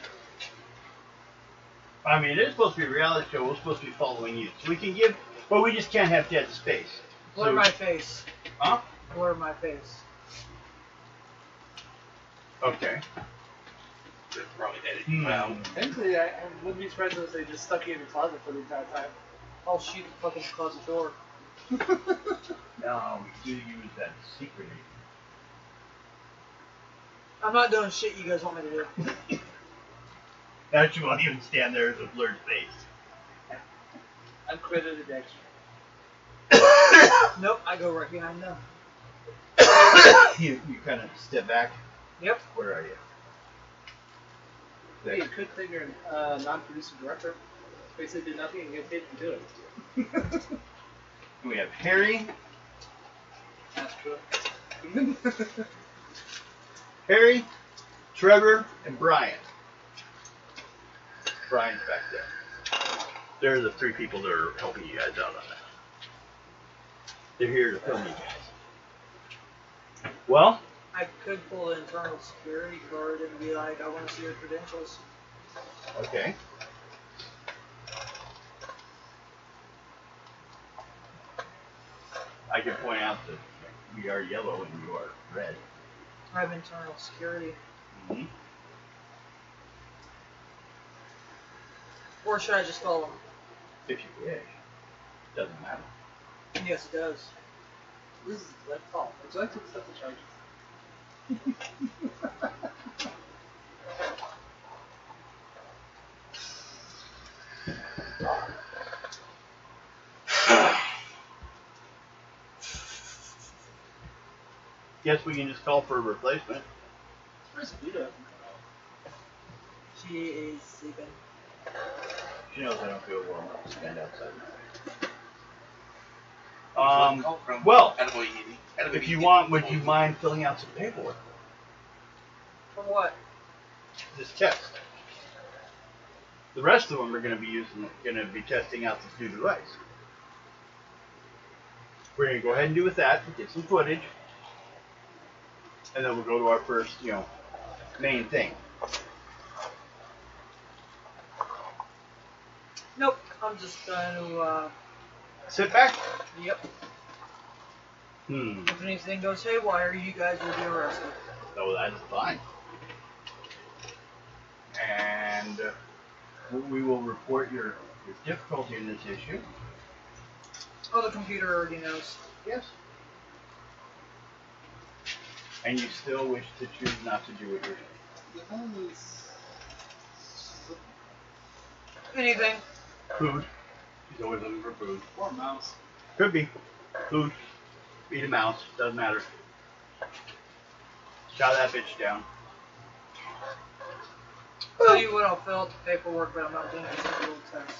I mean, it is supposed to be a reality show. We're supposed to be following you. So we can give, but we just can't have dead space. Blur my face. Huh? Blur my face. Okay. They're probably edit you out. Thankfully, I wouldn't be surprised if they just stuck you in the closet for the entire time. I'll shoot the fucking closet door. No, we do use that secretly. I'm not doing shit you guys want me to do. Actually, won't even stand there as a blurred face. Uncredited extra. Nope, I go right behind them. You kind of step back. Yep. Where are you? Hey, you could think you're a non-producer director. Basically do nothing and get paid to do it. We have Harry, That's true. Harry, Trevor, and Brian. Brian's back there. They're the three people that are helping you guys out on that. They're here to film you guys. Well, I could pull the internal security card and be like, I want to see your credentials. okay. I can point out that we are yellow and you are red. I have internal security. Mm-hmm. Or should I just call them? If you wish. Doesn't matter. Yes, it does. This is that call. Would you like to accept the charges? Guess we can just call for a replacement. Where's Vita? She is sleeping. She knows I don't feel warm enough to stand outside. Well, if you want, would you mind filling out some paperwork? For what? This test. The rest of them are going to be testing out this new device. We're going to go ahead and do with that, get some footage, and then we'll go to our first, main thing. Nope, I'm just going to, Sit back. yep. If anything goes haywire, you guys will be arrested. Oh, that's fine. And we will report your difficulty in this issue. Oh, the computer already knows. Yes. And you still wish to choose not to do what you're doing. The hell is... Anything. Food. He's always looking for food. Or mouse. Could be. Food. Eat a mouse. Doesn't matter. Shot that bitch down. Tell you what, I'll fill out the paperwork, but I'm not doing a single test.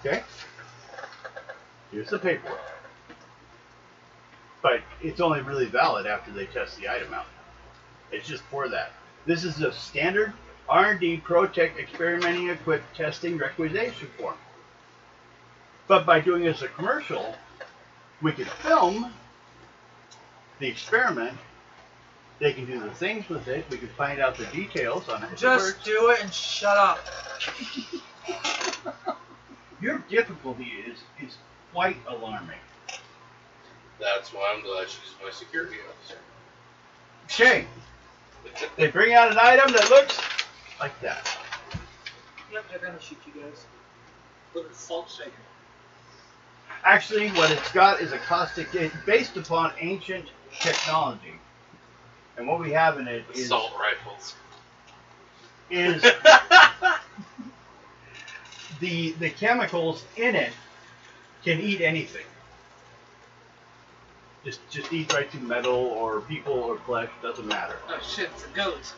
Okay? Here's the paperwork. But it's only really valid after they test the item out. It's just for that. This is a standard R&D ProTech experimenting equipped testing requisition form. But by doing it as a commercial, we could film the experiment. They can do the things with it. We can find out the details on how it Just works. do it and shut up. Your difficulty is quite alarming. That's why I'm glad she's my security officer. Okay. They bring out an item that looks like that. Yep, they're gonna shoot you guys. With a salt shaker. Actually, what it's got is a caustic based upon ancient technology. And what we have in it is Assault rifles. the chemicals in it can eat anything. Just eat right through metal or people or flesh, doesn't matter. Oh shit, it's a goat.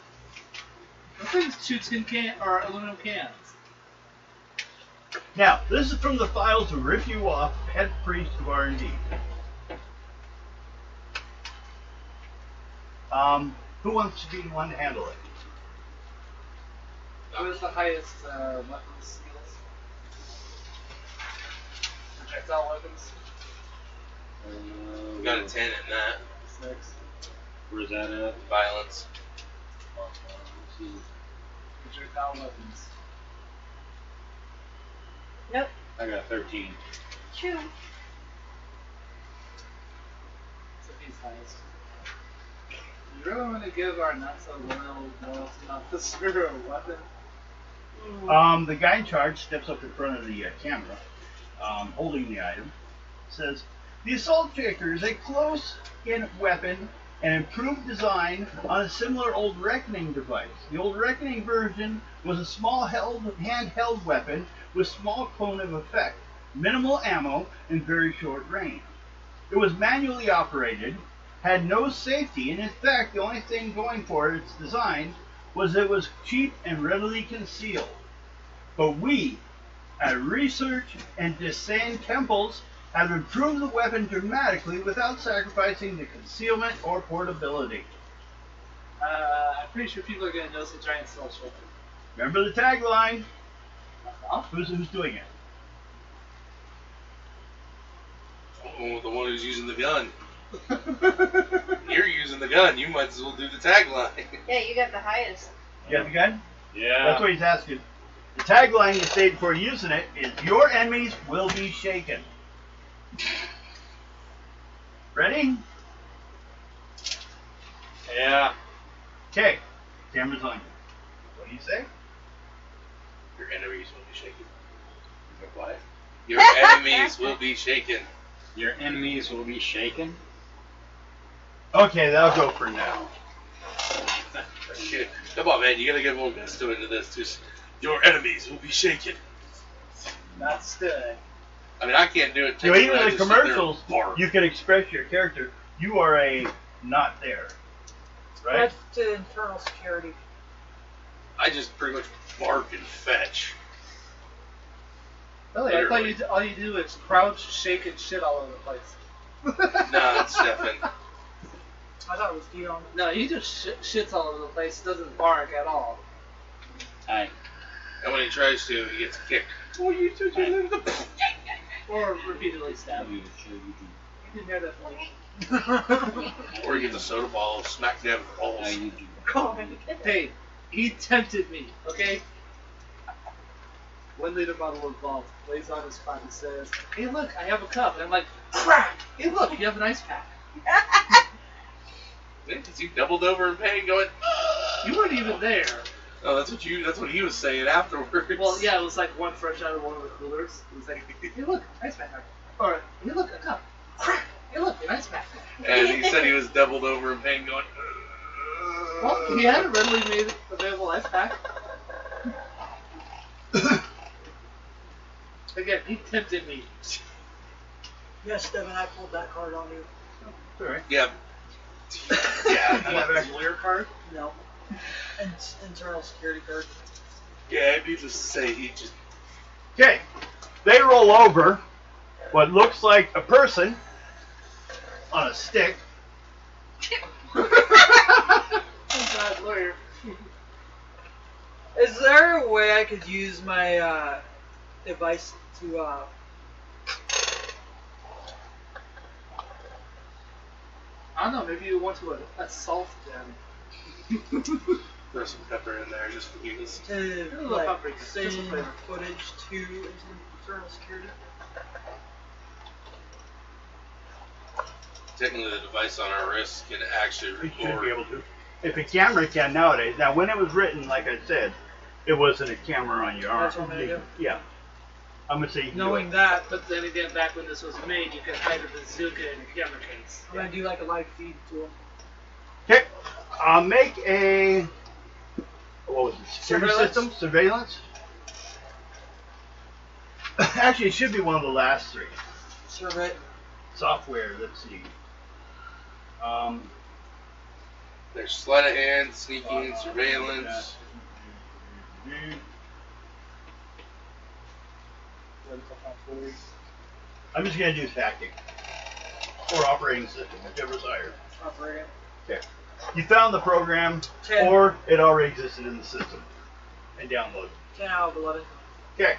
Those things shoot tin can or aluminum cans. Now, this is from the files of Rip You Off, head priest of R&D. Who wants to be the one to handle it? What is the highest weapons skills? Projectile weapons? We got a 10 in that. 6. Where's that at? Violence. Let's see. Projectile weapons. Nope. I got 13. True. So he's highest. You really want to give our not so loyalty officer a weapon? The guy in charge steps up in front of the camera, holding the item, says, "The assault shaker is a close-in weapon and improved design on a similar old reckoning device. The old reckoning version was a small handheld weapon with small cone of effect, minimal ammo, and very short range. It was manually operated, had no safety, and in fact, the only thing going for its design was it was cheap and readily concealed. But we, at Research and Design Temples, have improved the weapon dramatically without sacrificing the concealment or portability. I'm pretty sure people are going to notice a giant cell ship. Remember the tagline? Huh? Who's doing it? Oh, the one who's using the gun. You're using the gun. You might as well do the tagline. Yeah, you got the highest. You got the gun? Yeah. That's what he's asking. The tagline you state before using it is, "Your enemies will be shaken." Ready? Yeah. Okay. Camera's on you. What do you say? Your enemies will be shaken. Is that quiet? Your enemies will be shaken. Your enemies will be shaken. Okay, that'll go for now. Shit. Come on, man. You gotta get more gusto into this. Just, your enemies will be shaken. That's good. I mean, I can't do it. You know, even technically, I in the just sit there and commercials, bark. you can express your character. You are a not there. Right? That's to internal security. I just pretty much bark and fetch. Really, I thought all you do is crouch, shake, and shit all over the place. Nah, it's Stefan. I thought it was Dion. No, he just shits all over the place. Doesn't bark at all. Aye. And when he tries to, he gets kicked. Oh, you took your little. Or repeatedly stabbed. You didn't hear that from me. Or he gets a soda ball smack dab in the balls. God. Hey, he tempted me, okay? 1 liter bottle of Vault lays on his spot and says, "Hey, look, I have a cup." And I'm like, "Crack! Hey, look, you have an ice pack." Because you doubled over in pain, going. You weren't even there. Oh, that's what he was saying afterwards. Well, yeah, it was like one fresh out of one of the coolers. It was like, "Hey, look, ice pack." Or, "Hey, look, a cup." Crack! Hey, look, an ice pack. And he said he was doubled over in pain, going. Well, he had a readily made available ice pack. Again, he tempted me. Yes, Devin, I pulled that card on you. Alright. Yeah. What, lawyer card? No. Internal security card. Yeah, needless to say, he just. Okay. They roll over what looks like a person on a stick. Oh God, lawyer. Is there a way I could use my device to I don't know, maybe you want to assault them. Throw some pepper in there just for use. to little like paprika, send just a flavor. footage to internal security? Technically, the device on our wrist can actually We should be record. able to. If a camera can nowadays. Now, when it was written, like I said, it wasn't a camera on your arm. That's what I'm gonna do. Yeah. I'm going to say you can do Knowing it. that, But then again, back when this was made, you could hide a bazooka in a camera case. I'm gonna do like a live feed to them. Okay. Make a. What was it? Security Surveillance. system? Surveillance? Actually, it should be one of the last three. Survey. Software, let's see. There's sleight of hand, sneaking, surveillance. I'm just going to do tactic. Or operating system, whichever's higher. Operating. Okay. You found the program, 10. or it already existed in the system. And download it. 10 out of 11. Okay.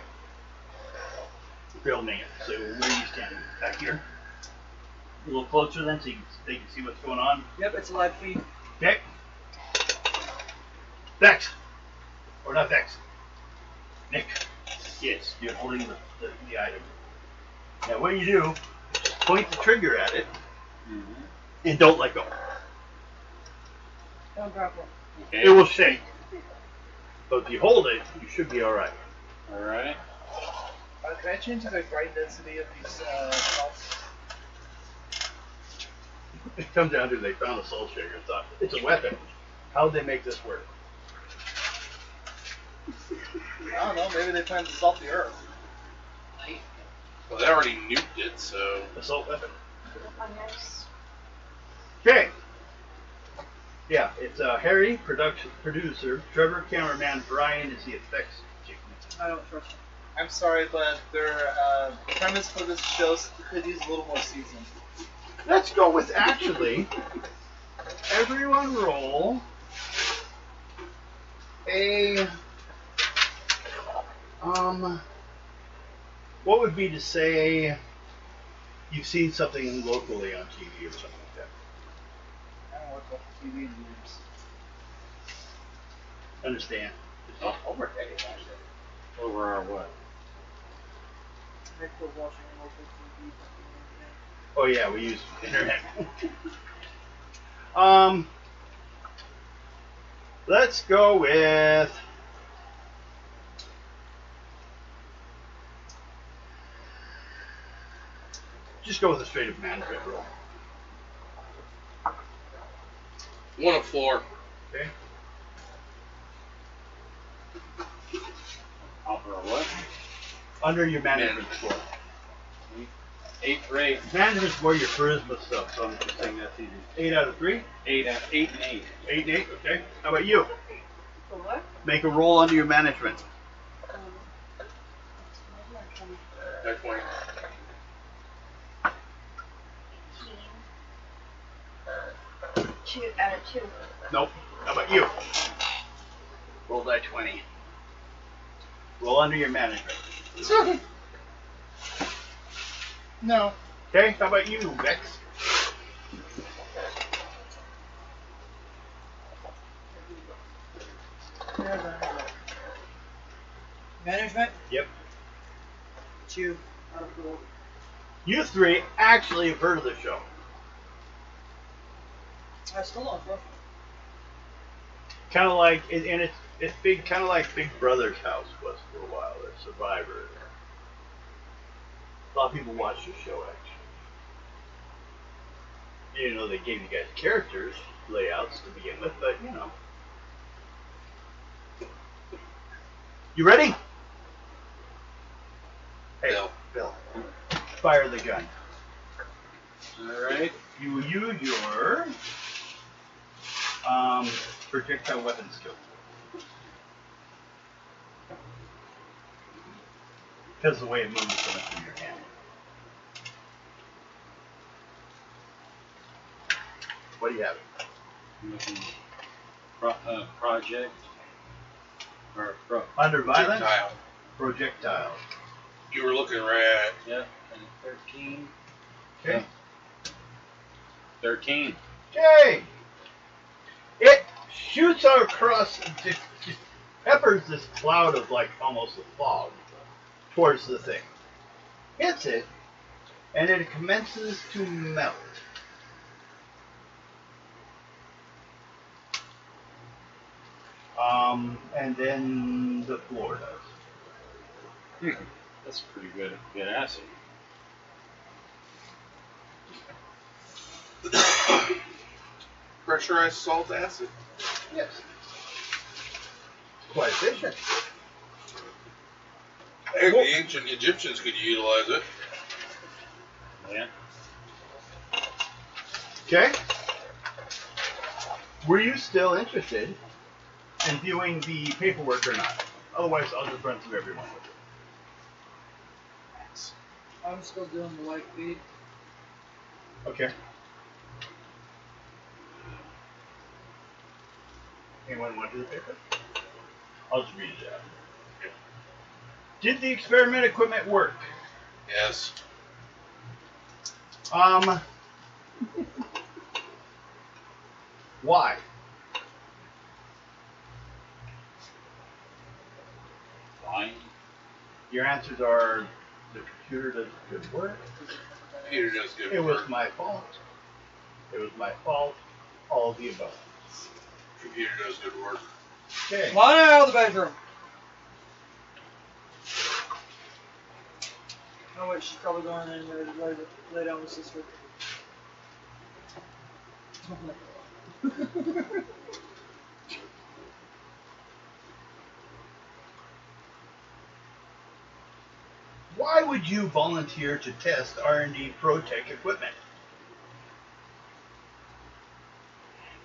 Filming it. So where are you standing? Back here? A little closer then so they can see what's going on. Yep, it's a live feed. Okay. Vex. Or not Vex. Nick. Yes, you're holding the item. Now what you do, just point the trigger at it, and don't let go. Don't drop one. Okay. It will shake. But if you hold it, you should be alright. Alright. Can I change the bright density of these salts? It comes down to they found a soul shaker. It's a weapon. How would they make this work? I don't know, maybe they plan to salt the earth. Well, they already nuked it, so. Assault weapon. Put up on yours. Okay. Yeah, it's Harry, producer, Trevor, cameraman, Brian is the effects chick. I don't trust him. I'm sorry, but their premise for this show could use a little more seasoning. Let's go with actually. Everyone roll a what would be to say you've seen something locally on TV or something like that? I don't work with TV in years. Understand? Over a decade, actually. Over our what? I quit watching local TV. Oh yeah, we use internet. Let's go with just go with a straight up management roll. 1 of 4. Okay. Offer a what? Under your management score. 8 for 8. Management's more your charisma stuff, so I'm just saying that's easy. 8 out of 3? 8 and 8. 8 and 8, okay. How about you? For what? Make a roll under your management. That's 20. 2 out of 2. Nope. How about you? Roll die 20. Roll under your management. No. Okay, how about you, Vex? Management? Yep. 2 out of 4. You three actually have heard of the show. I still don't trust him. Kind of like, and it's big, kind of like Big Brother's house was for a while, or Survivor. A lot of people watch the show actually. You know, they gave you guys characters, layouts to begin with, but you know. You ready? Hey, Bill. Fire the gun. Alright. You will use your projectile weapon skill. Because the way it moves coming through your hand. What do you have? Project. Or Under violence? Projectile. Projectile. You were looking right at. Yep. And 13. Okay. 13. Okay. It shoots out across, just peppers this cloud of like almost a fog towards the thing. Hits it, and it commences to melt. And then the floor does. That's pretty good acid. Pressurized salt acid. Yes. Quite efficient. Hey, the ancient Egyptians could utilize it. Yeah. Okay. Were you still interested in viewing the paperwork or not? Otherwise, I'll just run through everyone with it. I'm still doing the light feed. Okay. Anyone want to do the paper? I'll just read it out. Did the experiment equipment work? Yes. Why? Fine. Your answers are the computer does good work. Peter does good It was work. my fault. It was my fault. All of the above. Computer does good work. Okay. Come on out of the bedroom. Oh wait, she's probably going in there to lay down with sister. Why would you volunteer to test R&D ProTech equipment?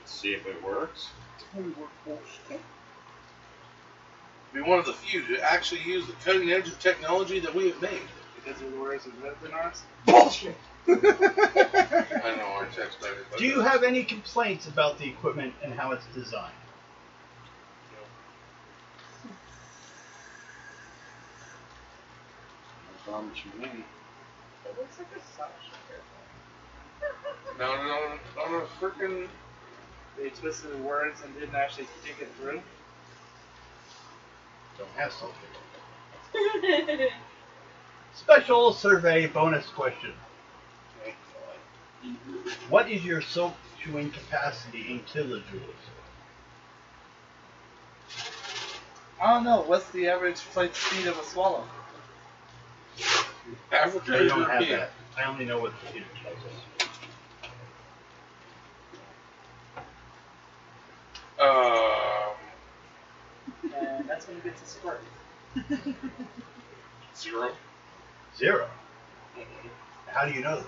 See if it works. Be one of the few to actually use the cutting edge of technology that we have made. Because the lawyers are better than ours. Bullshit. I know our tech's better. But Do you have any complaints about the equipment and how it's designed? No problem with me. It looks like a salt shaker. No, freaking. They twisted the words and didn't actually think it through. Don't have something. Special survey bonus question. What is your soap chewing capacity in kilojoules? I don't know. What's the average flight speed of a swallow? Africa I or don't have European? that. I only know what the computer tells us. And that's when you get to squirt. 0. 0. How do you know this?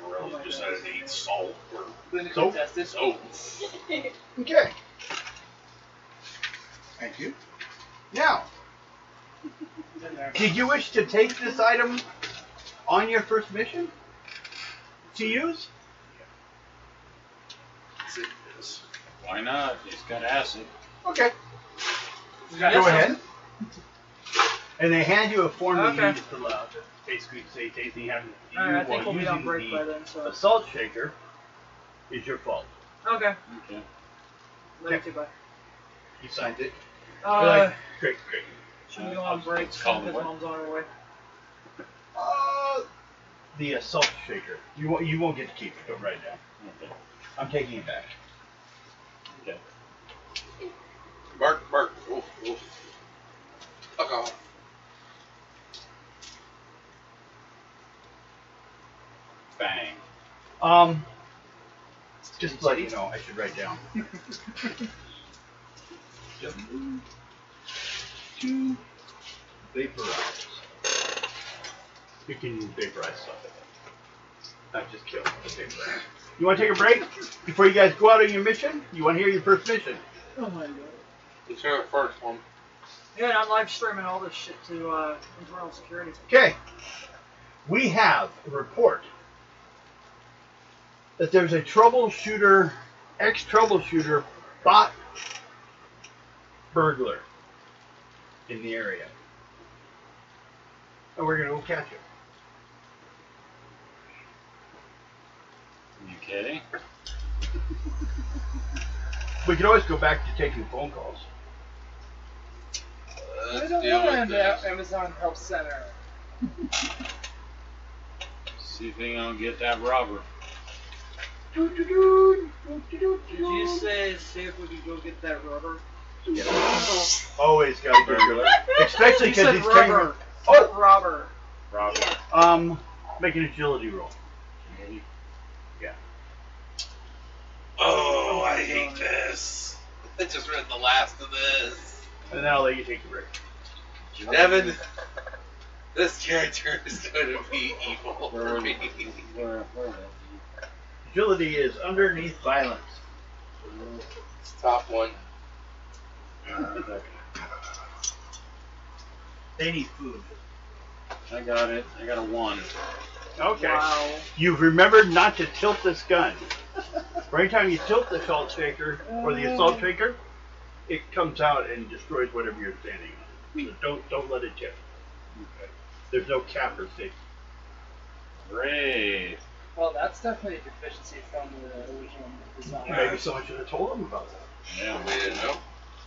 Rose decided to eat salt or Clinically Soap? tested. soap. Okay. Thank you. Now, It's in there. did you wish to take this item on your first mission to use? Yes, it is. Why not? It's got acid. Okay. Yes, Go sir. ahead. And they hand you a form that you Okay. need to fill out. that Basically, say anything happens to you Alright, I think while we'll be on using break the by then, so. assault shaker is your fault. Okay. Okay. Later, too, bye. You signed it. You're Uh, like, great. should we go on break? Let's call Because it what? mom's on her way. The assault shaker. You won't get to keep it. Don't write it down. Okay. I'm taking it back. Okay. Bark, bark. Woof, woof. Fuck off. Bang. Just to let you know, I should write down. To vaporize. You can vaporize stuff. Not just kill, but vaporize. You want to take a break before you guys go out on your mission? You want to hear your first mission? Oh my god. Let's hear the first one. Yeah, and I'm live streaming all this shit to internal security. Okay. We have a report that there's a troubleshooter, ex-troubleshooter bot burglar in the area. And we're going to go catch him. You kidding? We can always go back to taking phone calls. I Let's don't deal want with to this. Amazon Help Center. See if they don't get that robber. Did you say see if we could go get that rubber? Always got a burglar. Especially You because said he's carrying... rubber. Oh! Robber. Robber. Yeah. Make an agility roll. Oh, I hate this. I just read the last of this. And then I'll let you take the break. Devin, this character is going to be evil for me. Where Agility is underneath violence. It's top one. They need food. I got it. I got a 1. Okay. Wow. You've remembered not to tilt this gun. Every time you tilt the assault shaker or the assault shaker, it comes out and destroys whatever you're standing on. So don't let it tip. Okay. There's no cap or safety. Great. Well, that's definitely a deficiency from the original design. Maybe someone should have told them about that. Yeah. We didn't know.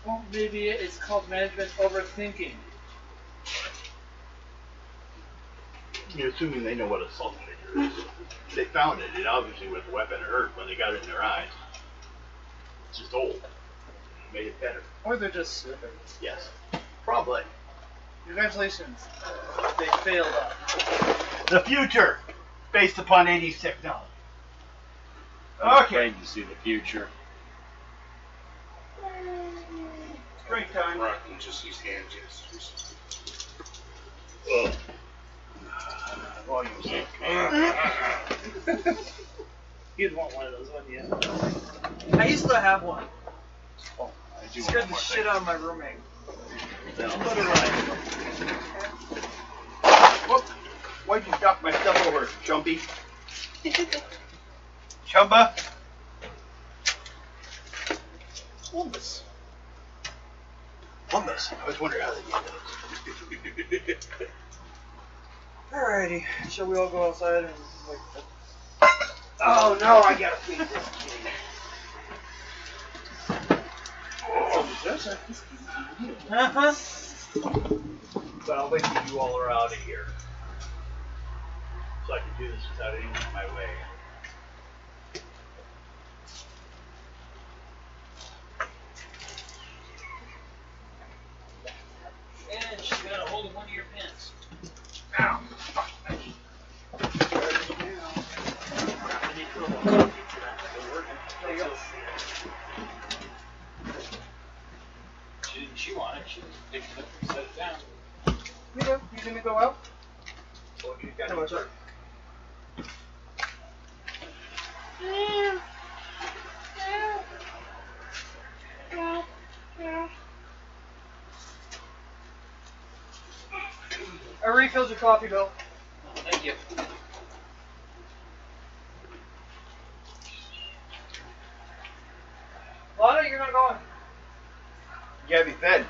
Well, maybe it's called management overthinking. You're assuming they know what assault shaker is. They found it. It obviously was a weapon of hurt when they got it in their eyes. It's just old. Made it better. Or they're just stupid. Yes. Probably. Congratulations. They failed us. The future, based upon 80s technology. I'm Okay. afraid to see the future. Springtime. Right, and just use hand gestures. Volume 6. You'd want one of those, wouldn't you? I used to have one. Oh, I do Scared one the more shit thing. out of my roommate. Then I'll Put put it it right. Whoop. Why'd you knock my stuff over, Chumpy? Chumba? Columbus. Columbus. I was wondering how they did those. Alrighty, shall we all go outside and like? Oh no, I gotta feed this kitty. Uh-huh. But I'll wait till you all are out of here. So I can do this without anyone in my way. And she's got a hold of one of your pins. Ow. There you go. She didn't chew on it. She just picked it up and set it down. You go. You gonna go out? Well, you got Come on, sir. I refilled your coffee, Bill. Thank you. Lana, you're not going. You gotta be fed.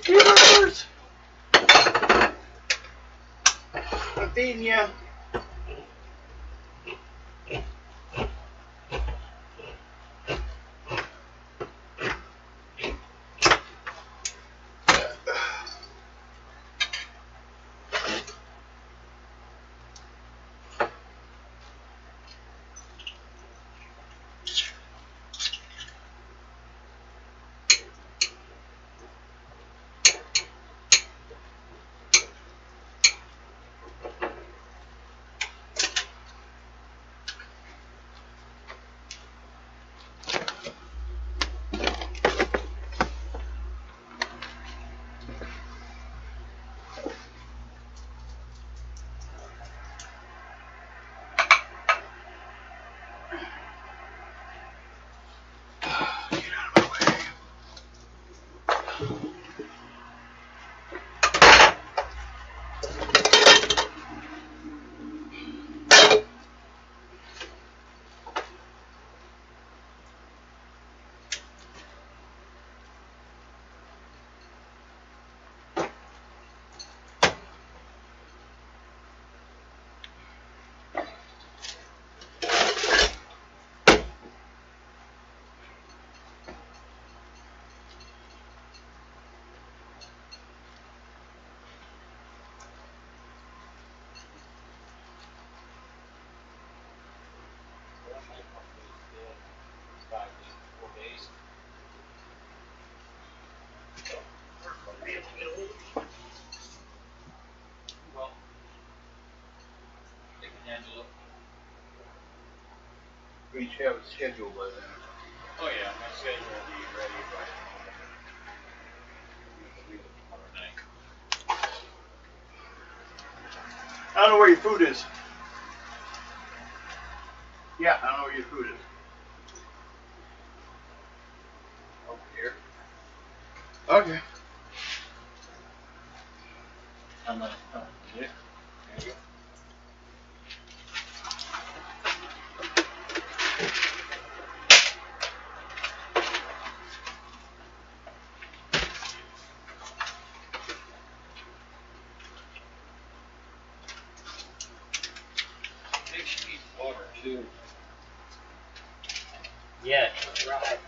Beavers! I'm feeding you. Well, they can handle it. We should have a schedule by then. Oh yeah, my schedule will be ready by tomorrow night. I don't know where your food is. Yeah, I don't know where your food is. Over here. Okay. I'm like, oh, yeah. There you go. I think she needs water too. Yeah, right.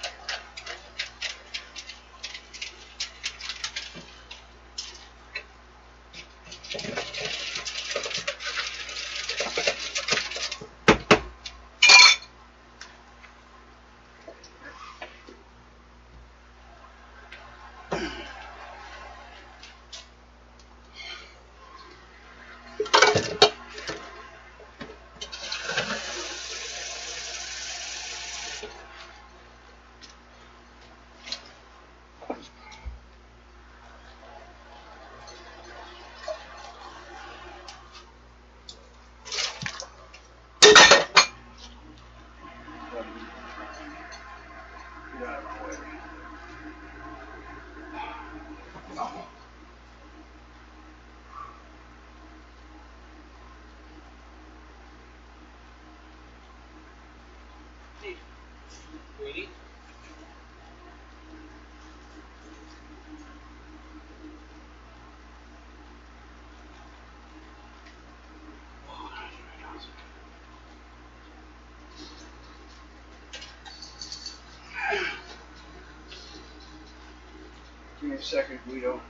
Get out of my way. Sweetie? Give me a second, Guido.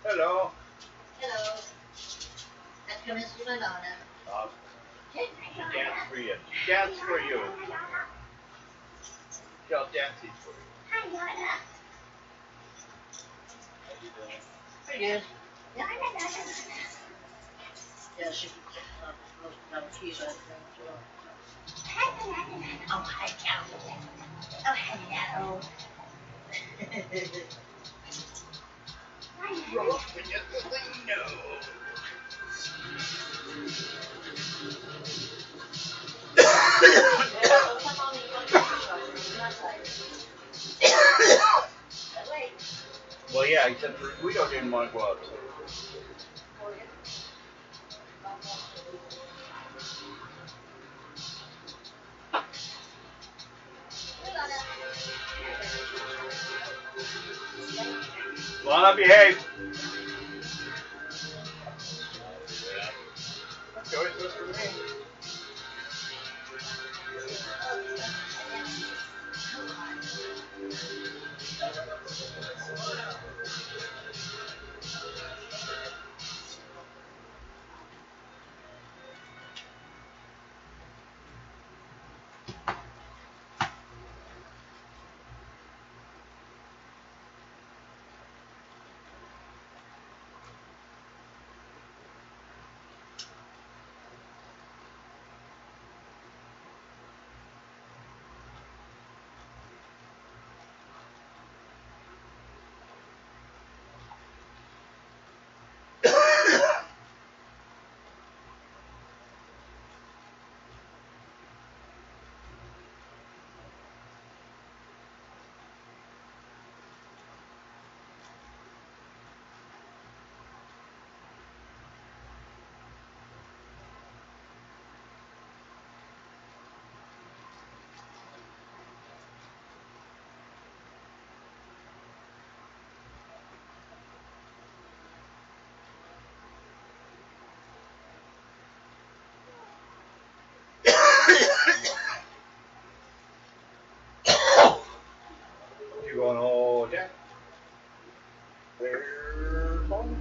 Hello. Hello. That's for Mrs. Madonna. Dance for you. Dance for you. Tell Dancy for you. Hi, Donna. How you doing? Pretty good. Yeah, she most of the keys right there as well. Oh, hi, Joe. Oh, hello. Roasting at the window. Well, yeah, except for Guido didn't want to go outside. Lana, behave. Joey's good for me. You going, oh, Dad? Where's home?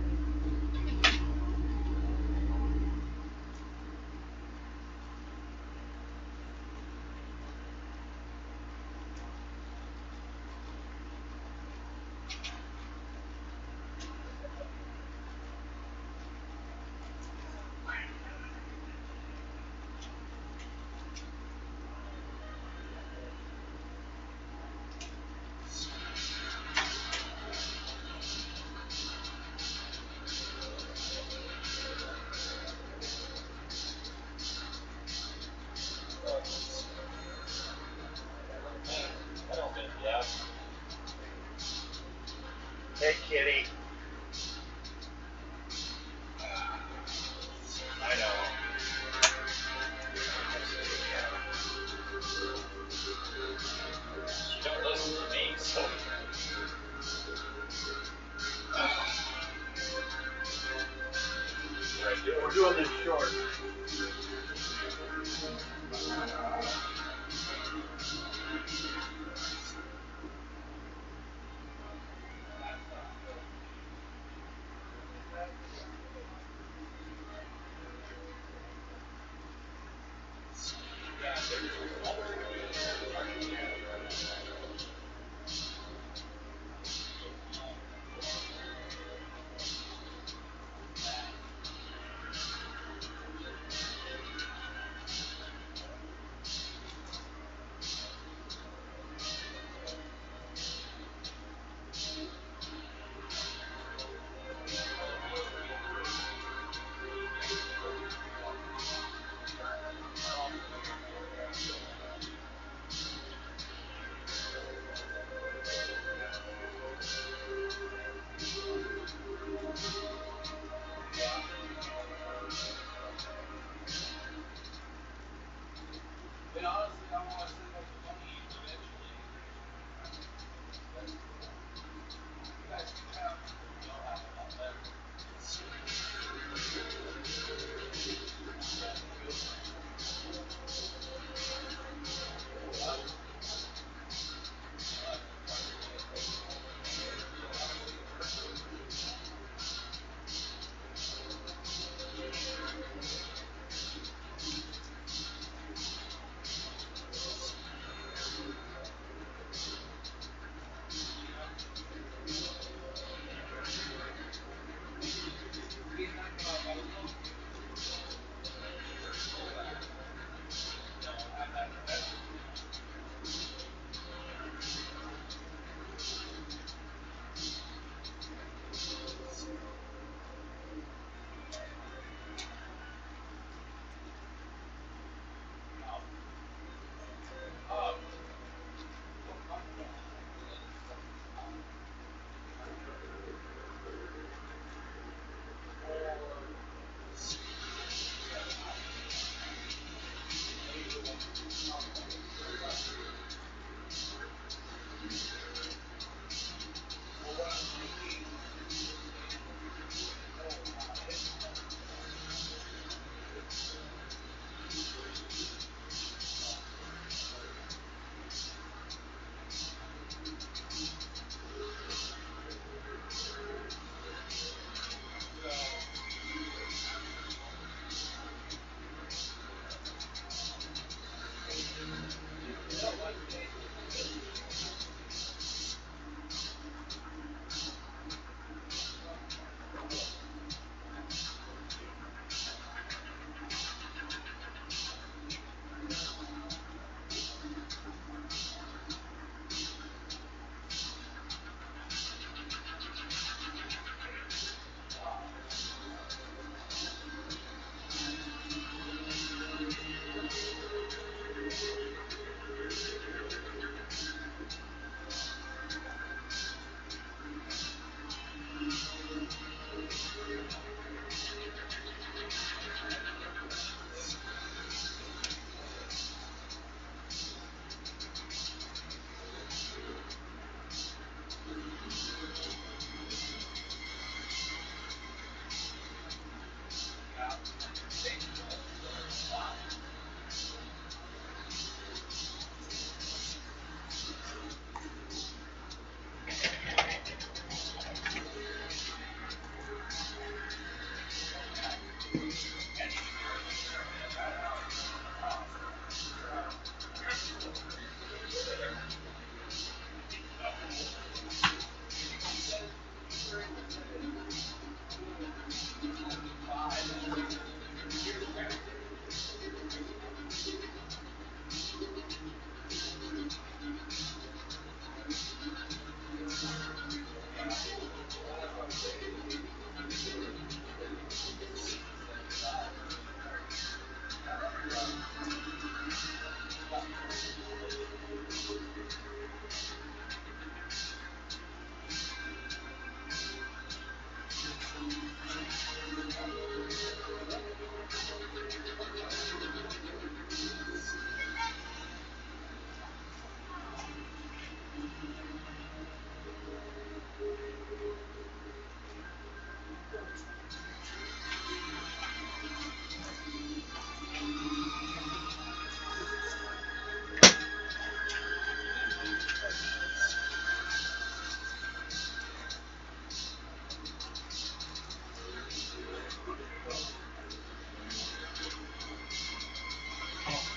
I don't miss that. Hey, kitty. I know. She don't listen to me, so. We're doing this short.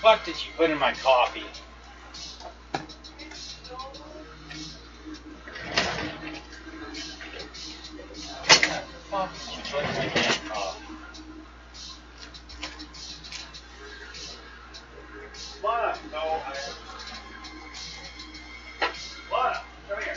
fuck did you put in my coffee? What the fuck did you put in my damn coffee? Lana, no, Lana, come here.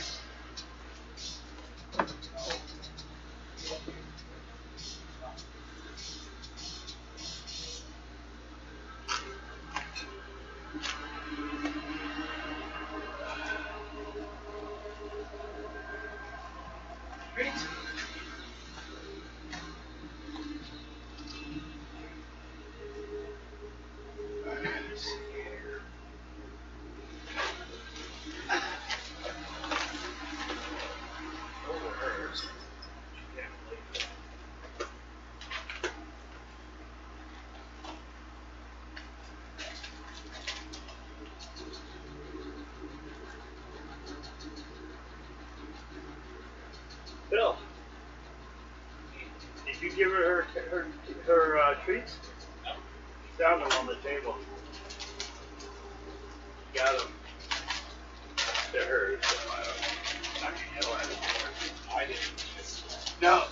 Bill, did you give her her treats? No. Found them on the table. Got them. They're hers. So I mean, I didn't. No.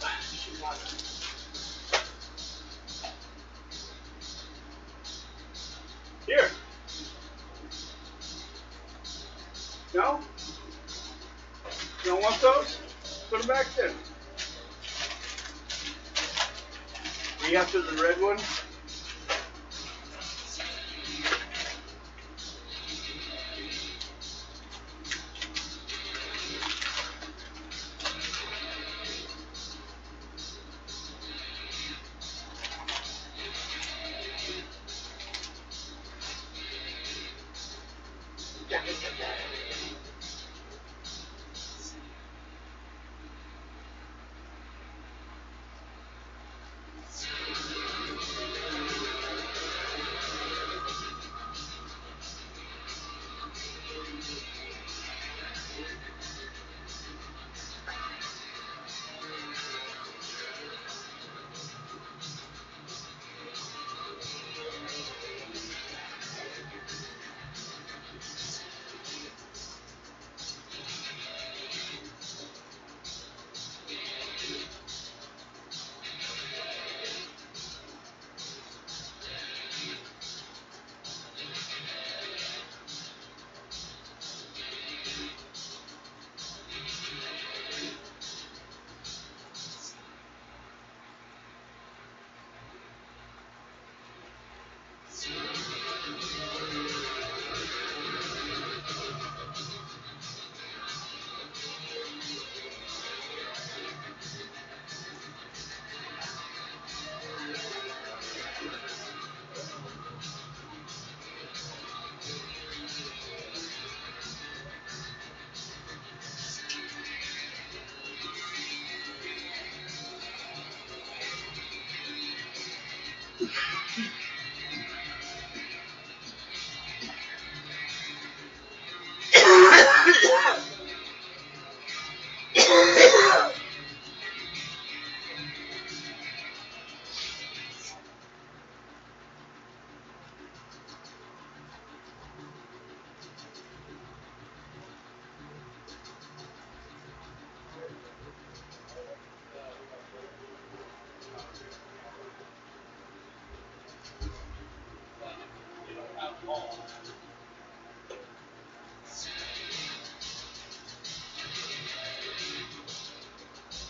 Here. No? You don't want those? Put them back then. Are you after the red one?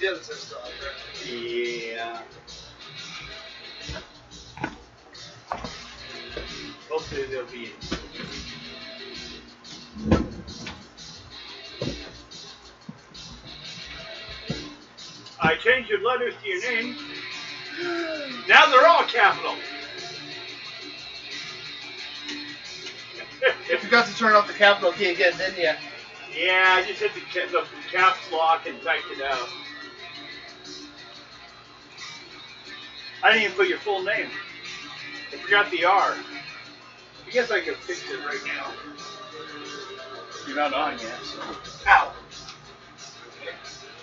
Yeah, that's his dog, right? Yeah. Hopefully they'll be. I changed your letters to your name. Now they're all capital. You forgot to turn off the capital key again, didn't you? Yeah, I just hit the caps lock and typed it out. I didn't even put your full name. I forgot the R. I guess I can fix it right now. You're not on yet, so. Ow!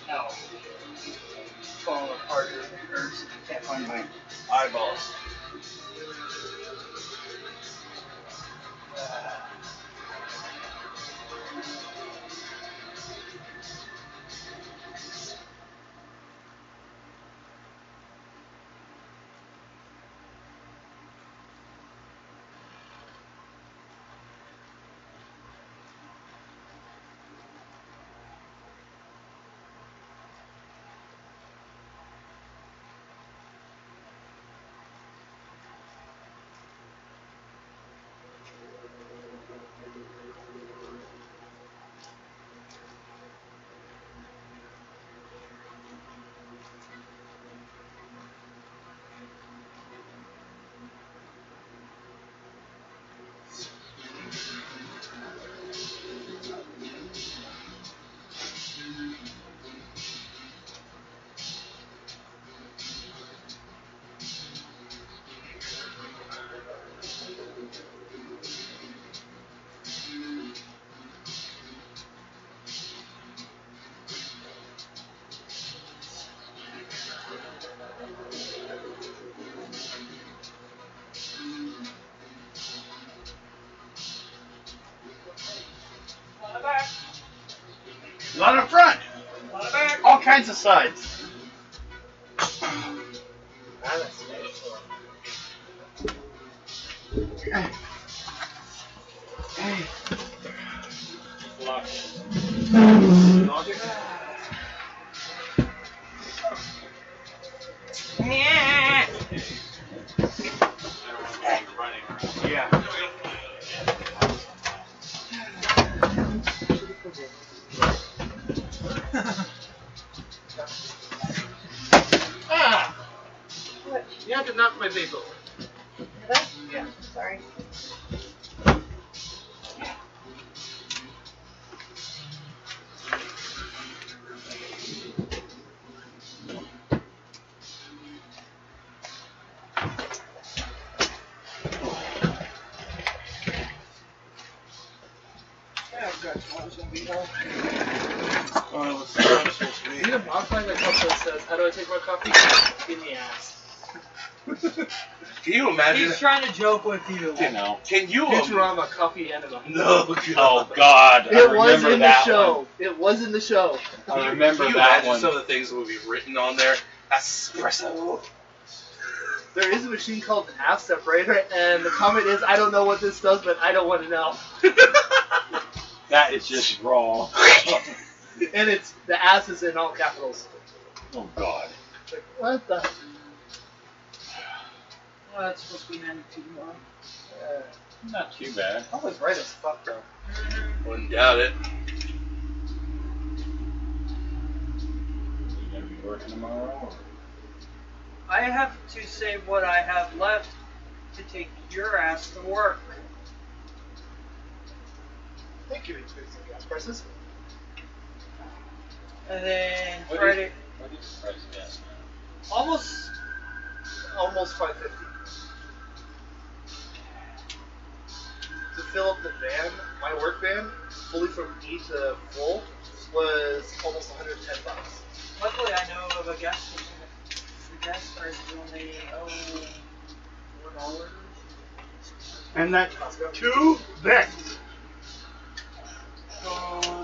Ow. Falling apart, it hurts. Can't find my eyeballs. A lot of front. All kinds of sides. Yeah. Ah! You have to knock my vase over. Did I? Yeah. Sorry. You need a box line that comes that says, "How do I take my coffee?" In the ass. Can you imagine? He's trying to joke with you. I know. Can you? Futurama coffee enema. No. Oh God, I It was remember in the that show. one. It was in the show. I remember Can you that imagine one. some of the things that would be written on there? Espresso. There is a machine called an ass separator, and the comment is, I don't know what this does, but I don't want to know. That is just wrong. And it's, the ass is in all capitals. Oh God. Like, what the? Well, that's supposed to be 92 more. Not too bad. I was right as fuck, though. Wouldn't doubt it. You gonna be working tomorrow? Or? I have to say what I have left to take your ass to work. Thank you, increasing gas prices. And then What Friday, What is the price of gas now? Almost 550. To fill up the van, my work van, fully from E to full, was almost 110 bucks. luckily I know of a gas station that the gas price is only $4. And that's 2 Vex.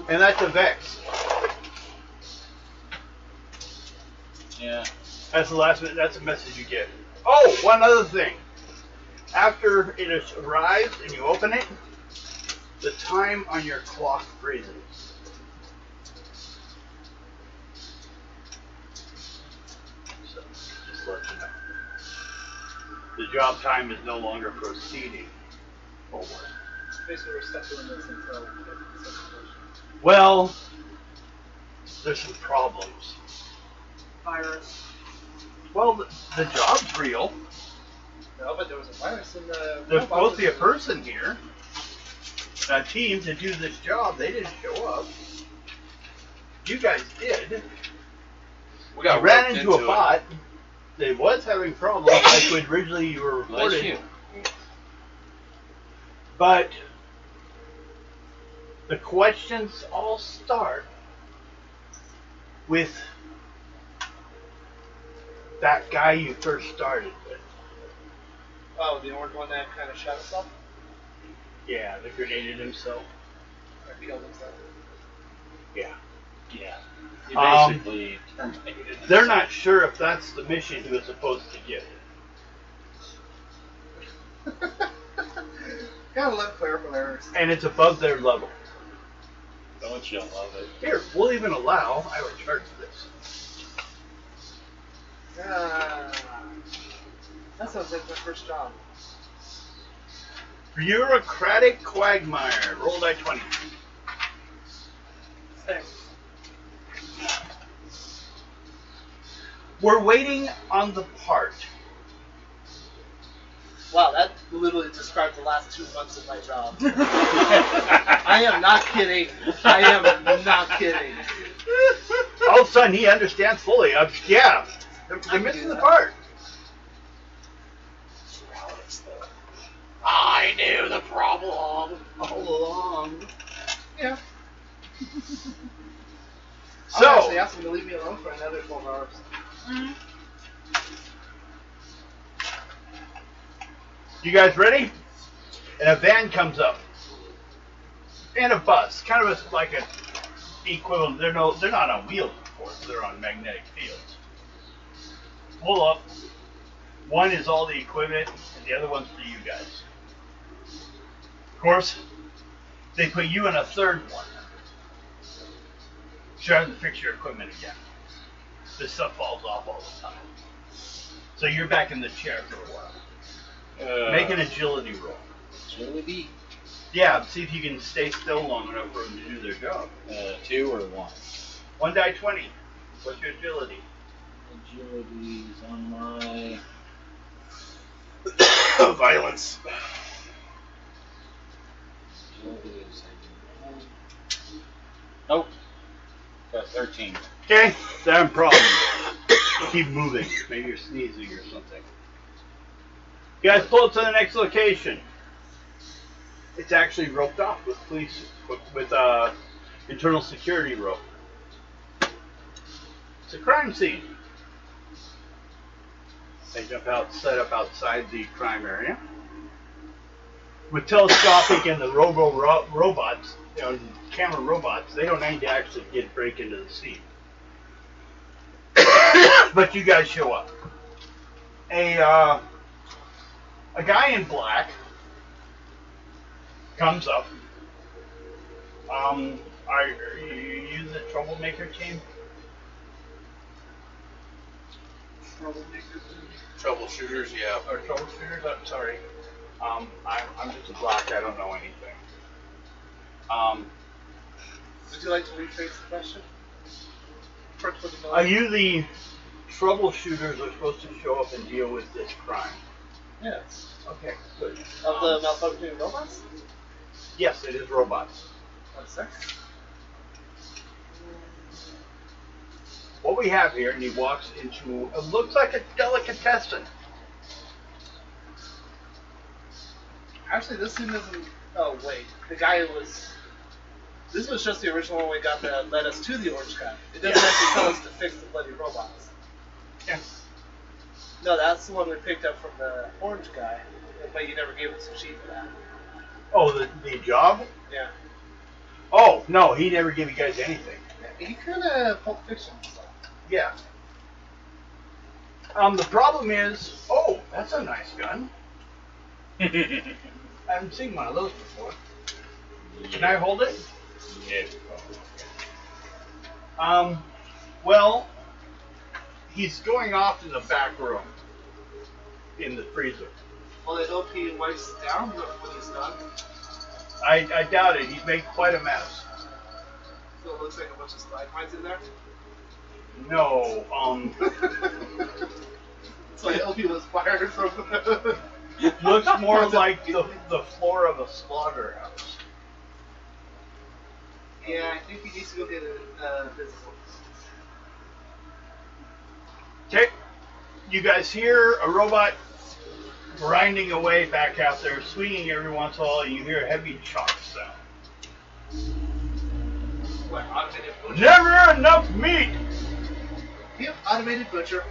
And that's a Vex. Yeah. That's the last. That's the message you get. Oh, one other thing. After it has arrived and you open it, the time on your clock freezes. So, just to let you know. The job time is no longer proceeding forward. Basically, we're stuck doing this until. Well, there's some problems. Virus. Well, the job's real. No, but there was a virus in the. There's supposed to be a person here, a team to do this job. They didn't show up. You guys did. We got ran roped into a it. bot. They was having problems like originally you were Bless reported. you. But the questions all start with that guy you first started with. Oh, the orange one that kind of shot us up? Yeah, the grenaded himself. Or killed himself. Yeah. Yeah. He Um, basically terminated. They're not sure if that's the mission he was supposed to get. Gotta love clerical errors. And it's above their level. Don't you love it? Here, we'll even allow our charge this. That sounds like my first job. Bureaucratic quagmire. Roll die 20. 6. We're waiting on the part. Wow, that literally describes the last 2 months of my job. I am not kidding. I am not kidding. All of a sudden, he understands fully. Yeah, they're missing the part. I knew the problem all along. Yeah. So, I'll actually ask him to leave me alone for another 12 hours. you guys ready? And a van comes up. And a bus, kind of like a equivalent. They're not on wheels, of course. They're on magnetic fields. Pull up. One is all the equipment, and the other one's for you guys. Of course, they put you in a third one. Trying to fix your equipment again. This stuff falls off all the time. So you're back in the chair for a while. Make an agility roll. Agility? Yeah, see if you can stay still long enough for them to do their job. 2 or 1? 1 die 20. What's your agility? Agility's on my... Violence. Agility is... Nope. Got 13. Okay, damn problem. Keep moving. Maybe you're sneezing or something. You guys pull up to the next location. It's actually roped off with police, with internal security rope. It's a crime scene. They jump out, set up outside the crime area. With telescopic and the robots, camera robots, they don't need to actually break into the scene. But you guys show up. A guy in black comes up. Are you the troublemaker team? Troubleshooters, yeah. Or troubleshooters? I'm sorry. I'm just a black. I don't know anything. Would you like to rephrase the question? Are you the troubleshooters are supposed to show up and deal with this crime? Yes. Okay, good. Of the malfunctioning robots? Yes, it is robots. 1 sec. What we have here, and he walks into, it looks like a delicatessen. Actually, this scene isn't. Oh, wait. The guy was. This was just the original one we got that led us to the orange guy. It doesn't actually tell us to fix the bloody robots. Yeah. No, that's the one we picked up from the orange guy, but you never gave us a sheet for that. Oh, the job? Yeah. Oh, no, he never gave you guys anything. He kind of Pulp Fiction stuff. Yeah. The problem is, oh, that's a nice gun. I haven't seen one of those before. Can I hold it? Yeah. Well, he's going off in the back room in the freezer. Well, I hope he wipes it down when he's done. I doubt it. He's made quite a mess. So it looks like a bunch of stalagmites in there. No, So I hope he was fired from. looks more like the floor of a slaughterhouse. Yeah, I think he needs to go get a business license. Okay, you guys hear a robot grinding away back out there, swinging every once in a while, and you hear a heavy chop sound. What, automated butcher? Never enough meat! Yep, automated butcher.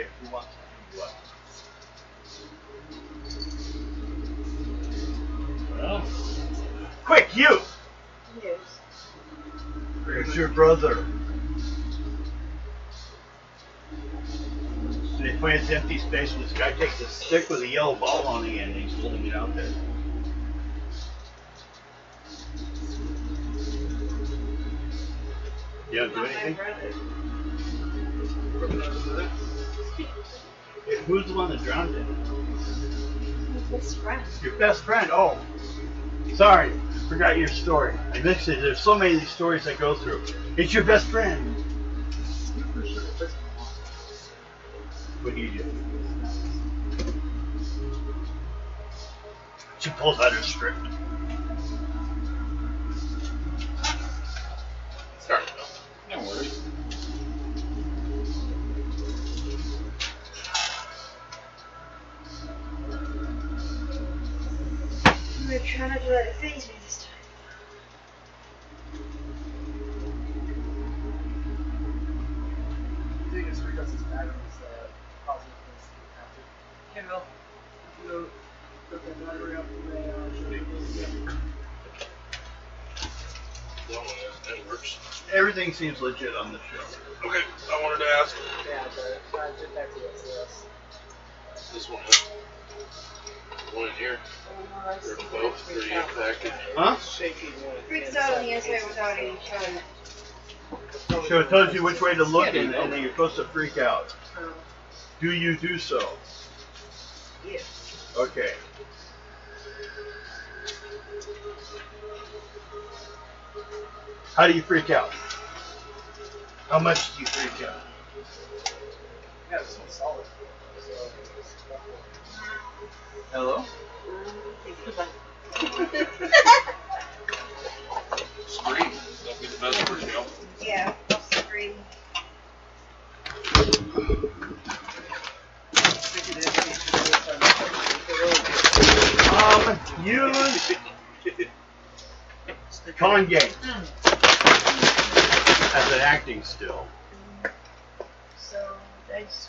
say who wants to do what. Well, quick, you! Yes. It's your brother. And they find this empty space, and this guy takes a stick with a yellow ball on the end, and he's holding it out there. You don't do Not my anything? brother. Who's the one that drowned it? My best friend. Your best friend. Oh, sorry, forgot your story. I mixed it. There's so many of these stories I go through. It's your best friend. What do you do? She pulls out her script. Sorry. No worries. I'm gonna try not to let it phase me this time. I think it's because his pattern is positive. Okay, Bill. Go put the battery up in the That works. Everything seems legit on the show. Okay, I wanted to ask Yeah, but get back to this. this one. One in here. They're both pretty impacted. Huh? Shaking. Freaks out on the inside without any showing it. So it tells you which way to look, and then you're supposed to freak out. Do you do so? Yes. Okay. How do you freak out? How much do you freak out? Yeah, this one's solid. Hello? Scream. That'd be the best word, you know. Yeah, I'll scream. Use con game as an acting still. So, dice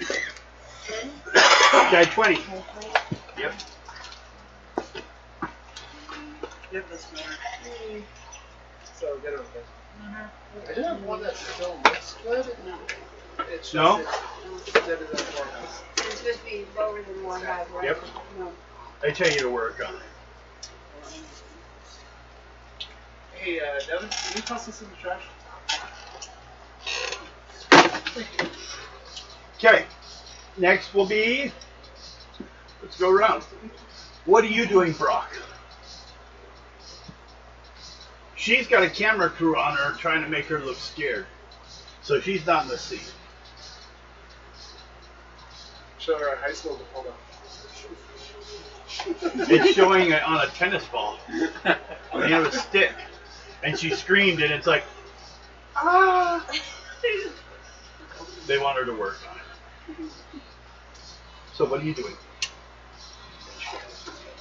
10? Okay, 20. 20? Yep. Yep, that's better. So get it okay. I do have one that still looks good. No. It's just No? it's better than forehouse. It's supposed to be lower than 1 high, right? Yep. No. They tell you to work on it. Hey, Devin, can you toss this in the trash? Okay. Next will be. Let's go around. What are you doing, Brock? She's got a camera crew on her trying to make her look scared. So she's not in the scene. Show her our high school diploma. It's showing it on a tennis ball. They have a stick. And she screamed, and it's like, ah! They want her to work on it. So what are you doing?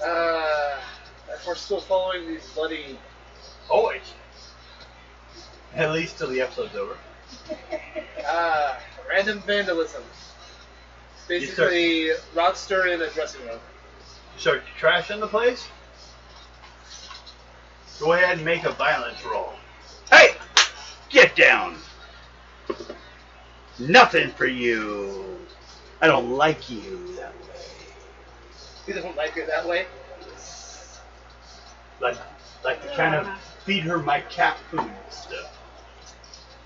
If we're still following these bloody. Always. At least till the episode's over. Random vandalism. Basically, Rodster in a dressing room. Start trashing the place? Go ahead and make a violence roll. Hey! Get down! Nothing for you. I don't like you that way. He doesn't like it that way. Like to kind of feed her my cat food stuff.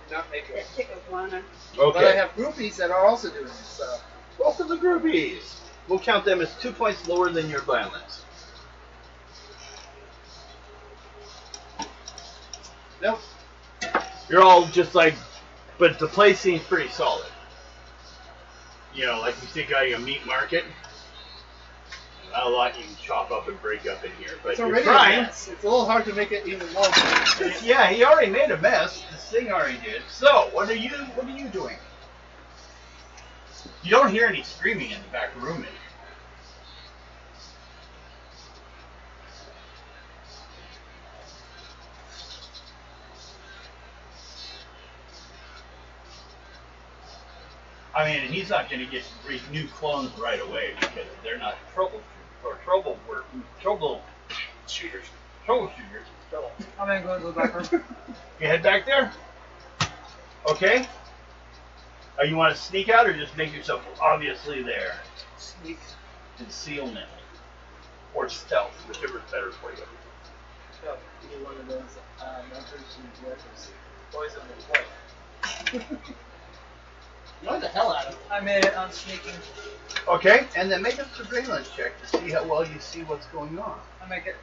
Not make That it. tickles Lana. But I Okay. have groupies that are also doing this stuff. Both of the groupies. We'll count them as 2 points lower than your violence. Nope. You're all just like, but the place seems pretty solid. You know, like you think like a meat market. Not a lot you can chop up and break up in here, but It's you're already a trying. mess. It's a little hard to make it even more. Yeah, he already made a mess. This thing already did. So, what are you doing? You don't hear any screaming in the back room. I mean, he's not going to get new clones right away because they're not Shooters. troubleshooters. I'm gonna go to the back room. You head back there. Okay. You want to sneak out or just make yourself obviously there? Sneak. Concealment or stealth, whichever is better for you. Oh, you're one of those mentors and directors. Boys in the play. Annoy the hell out of him. I made it on sneaking. Okay, and then make a surveillance check to see how well you see what's going on. I make it.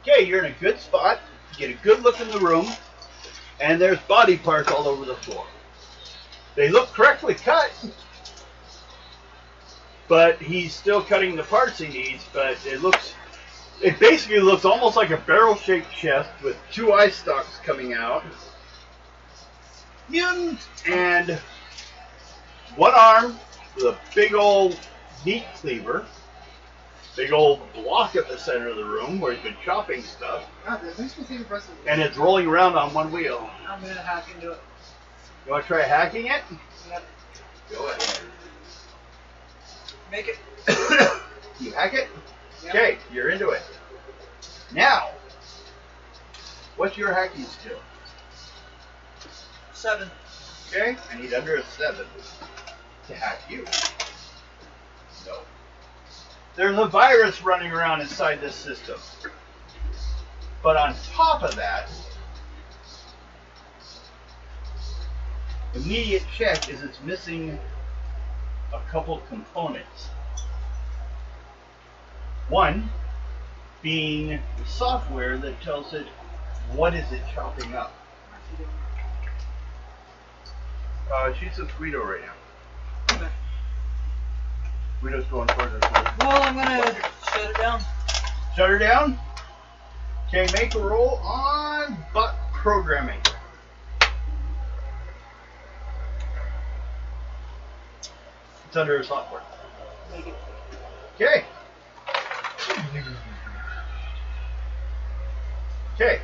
Okay, you're in a good spot. You get a good look in the room, and there's body parts all over the floor. They look correctly cut, but he's still cutting the parts he needs. But it basically looks almost like a barrel-shaped chest with two eye stalks coming out, and one arm with a big old meat cleaver. Big old block at the center of the room where he's been chopping stuff. God, that makes me think impressive. And it's rolling around on one wheel. I'm gonna hack into it. You want to try hacking it? Yep. Go ahead. Make it. You hack it? Yep. Okay, you're into it. Now, what's your hacking skill? 7. Okay, I need under a 7 to hack you. No. There's a virus running around inside this system. But on top of that, immediate check is it's missing a couple components. One being the software that tells it what is it chopping up. She's with Guido right now. Okay. Guido's going towards her. Well, I'm gonna shut it down. Shut her down. Okay, make a roll on bot programming. It's under her software. Make it. Okay. Okay.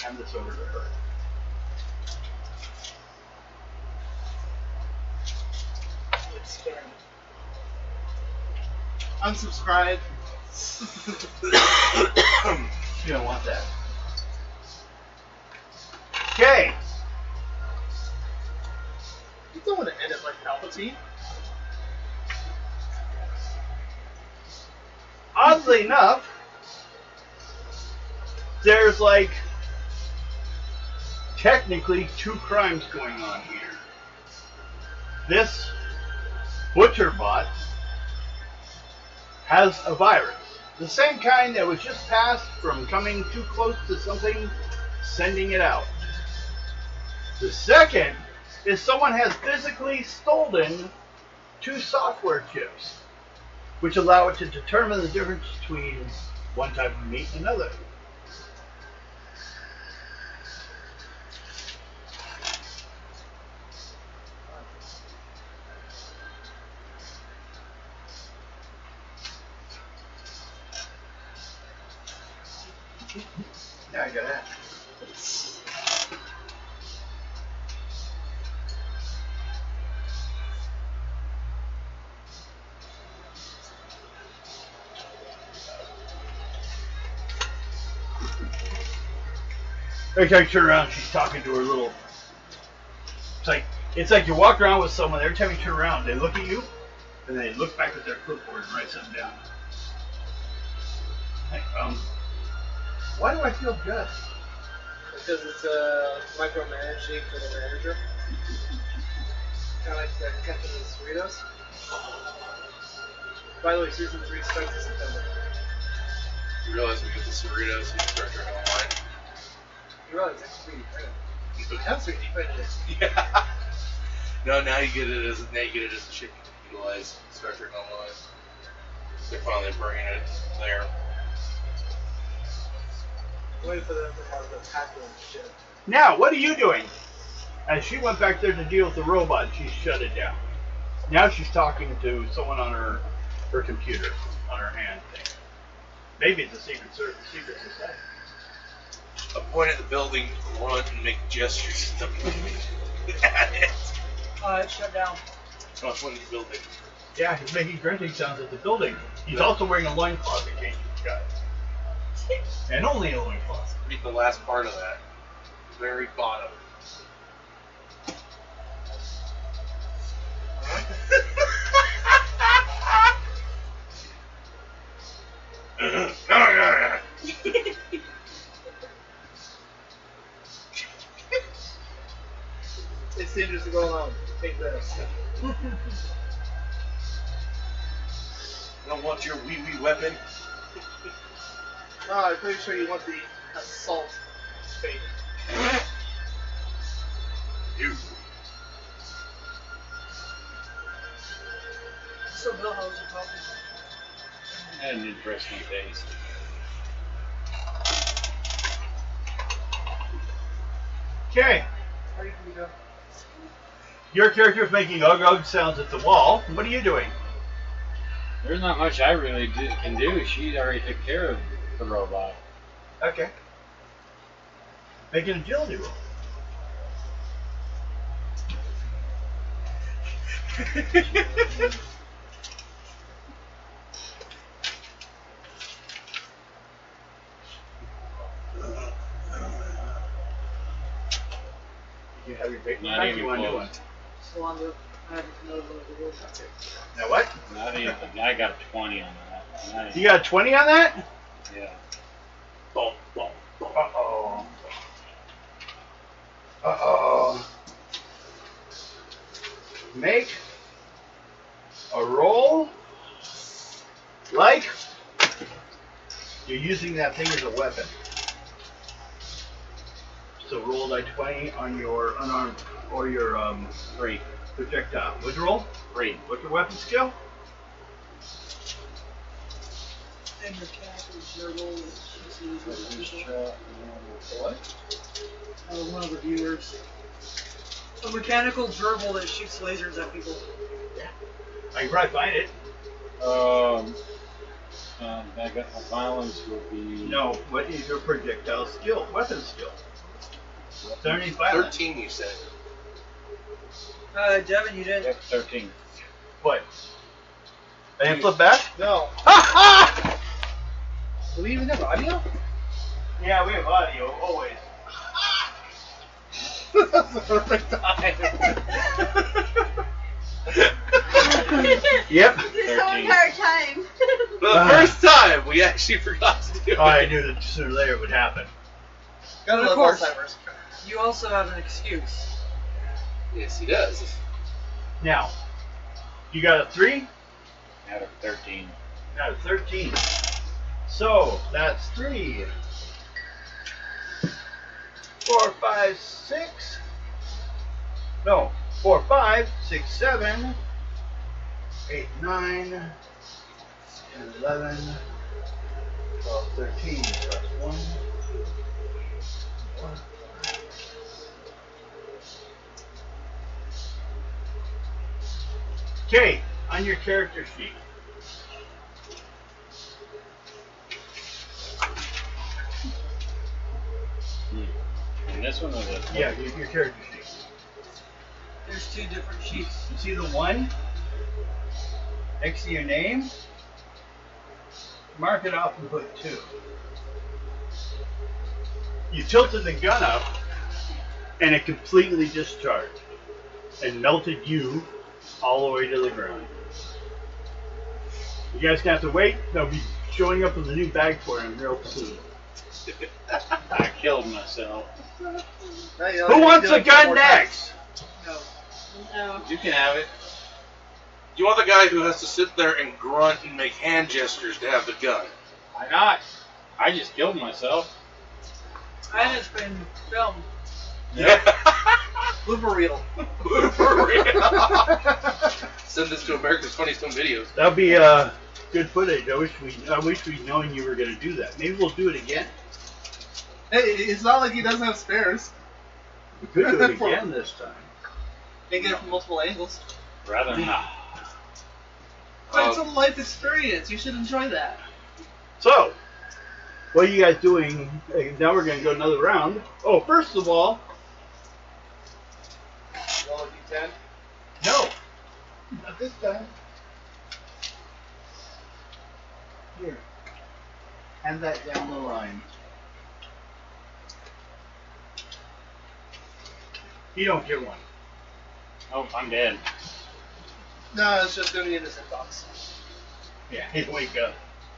Hand this over to her. Unsubscribe. You don't want that. Okay. You don't want to end it like Palpatine. Oddly enough, there's like technically 2 crimes going on here. This butcher bot has a virus. The same kind that was just passed from coming too close to something, sending it out. The second is someone has physically stolen 2 software chips, which allow it to determine the difference between one type of meat and another. Now I got that. Every time you turn around, she's talking to her little. It's like you walk around with someone. Every time you turn around, they look at you, and they look back at their clipboard and write something down. Hey, why do I feel good? Because it's micromanaging for the manager. Kind of like that Captain's Cerritos. By the way, season 3 starts in September. You realize we get the Cerritos and start drinking wine? You realize it's pretty great. How sweet do you find it? Yeah. No, now you get it as a shit you can utilize Star Trek Online. They're finally bringing it there. Wait for them to have the tackle and shit. Now, what are you doing? As she went back there to deal with the robot, she shut it down. Now she's talking to someone on her computer, on her hand thing. Maybe it's a secret society. point at the building, grunt, and make gestures at it. It shut down. So I point at the building. Yeah, he's making grunting sounds at the building. He's also wearing a loincloth in case you forgot. And only a loincloth. Read the last part of that. Very bottom. It's dangerous to go alone. Take this. I don't want your wee-wee weapon. Oh, I'm pretty sure you want the assault fate. You. So Bill, how was your coffee? Had an interesting taste. Okay. How do you go? Your character's making ugh sounds at the wall. What are you doing? There's not much I really can do. She already took care of the robot. Okay. Make an agility roll. You have your big Not one. even You want to do close. one? So on the, I haven't know the rules. Now what? Not even. I got a 20 on that. Not You got a 20 on that? Yeah. Boom, boom, boom. Uh-oh. Uh-oh. Make a roll like you're using that thing as a weapon. So roll like 20 on your unarmed or your 3. projectile. What'd you roll? 3. What's your weapon skill? And your cat is your role. What? One of the viewers. A mechanical gerbil that shoots lasers at people. I can probably find it. I got my violence would be. No, what is your projectile skill? Weapon skill. 75. 13, you said. Devin, you did. Yep, 13. What? I didn't flip back? No. Do we even have audio? Yeah, we have audio, always. That's the perfect time. Yep. This whole entire time. For the first time, we actually forgot to do it. Oh, I knew that sooner or later it would happen. Gotta Of love course. Alzheimer's. You also have an excuse. Yes, he does. Now, you got a 3 Out of 13. out of 13. So, that's 3, 4, 5, 6. No, 4, 5, 6, 7, 8, 9, 10, 11, 12, 13. So that's 1, 2, 4, 5. Okay, on your character sheet. And this one was a. Yeah, your character sheet. There's 2 different sheets. You see the 1 next to your name? Mark it off and put 2. You tilted the gun up and it completely discharged and melted you all the way to the ground. You guys have to wait. They'll be showing up with a new bag for him real soon. I killed myself. Who wants a gun next? No. No. You can have it. You want the guy who has to sit there and grunt and make hand gestures to have the gun. Why not? I just killed myself. And it's been filmed. Yeah. Blooper reel. Send this to America's Funniest Home Videos. That'll be good footage. I wish we'd known you were going to do that. Maybe we'll do it again. Hey, it's not like he doesn't have spares. We could do it again this time. And get it from multiple angles. Rather not. But it's a life experience. You should enjoy that. So, What are you guys doing? Now we're going to go another round. Oh, first of all, Roll a d10. no. Not this time. Here. Hand that down the line. You don't get one. Oh, I'm dead. No, it's just going to be innocent thoughts. Yeah, he'd wake up.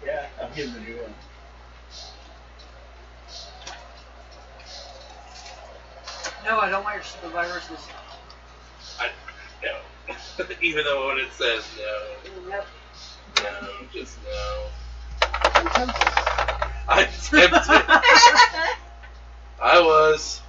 Yeah, I'll give him a new one. No, I don't want the viruses. I no. Even though when it says no. Yep. No, just no. I'm tempted. I was.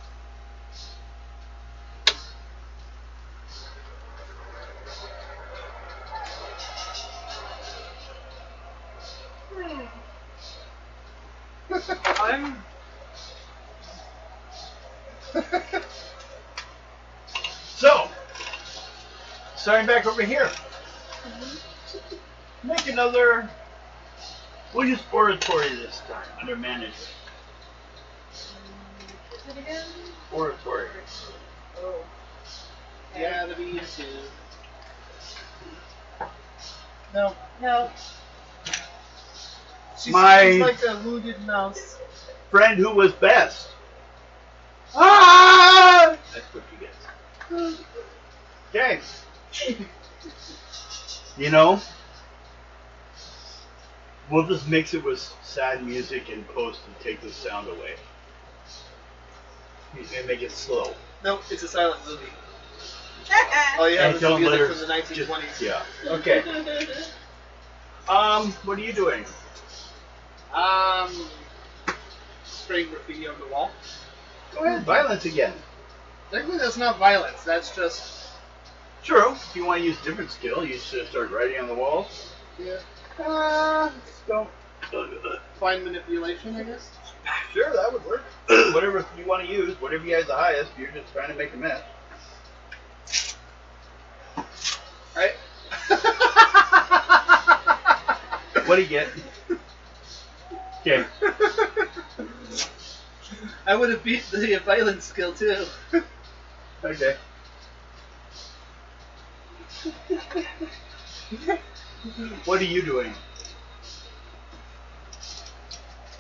I'm. So, starting back over here. Make another. We'll use oratory this time under management. What's it again? Oratory. Oh. Yeah, the B2. No. No. She's My- like a wounded mouse. Friend who was best. Ah! That's what you get. Okay. You know, we'll just mix it with sad music and post and take the sound away. He's gonna make it slow. Nope, it's a silent movie. All you have And is the don't let music her from the 1920s. just- yeah. Okay. What are you doing? Spraying graffiti on the wall. Go ahead. Violence again. Technically, that's not violence. That's just True. If you want to use a different skill, you should start writing on the walls. yeah. Don't. Fine manipulation, I guess. Sure, that would work. Whatever you want to use, whatever you guys the highest, you're just trying to make a mess. Right. What do you get? Okay. I would have beat the violence skill too. Okay. What are you doing?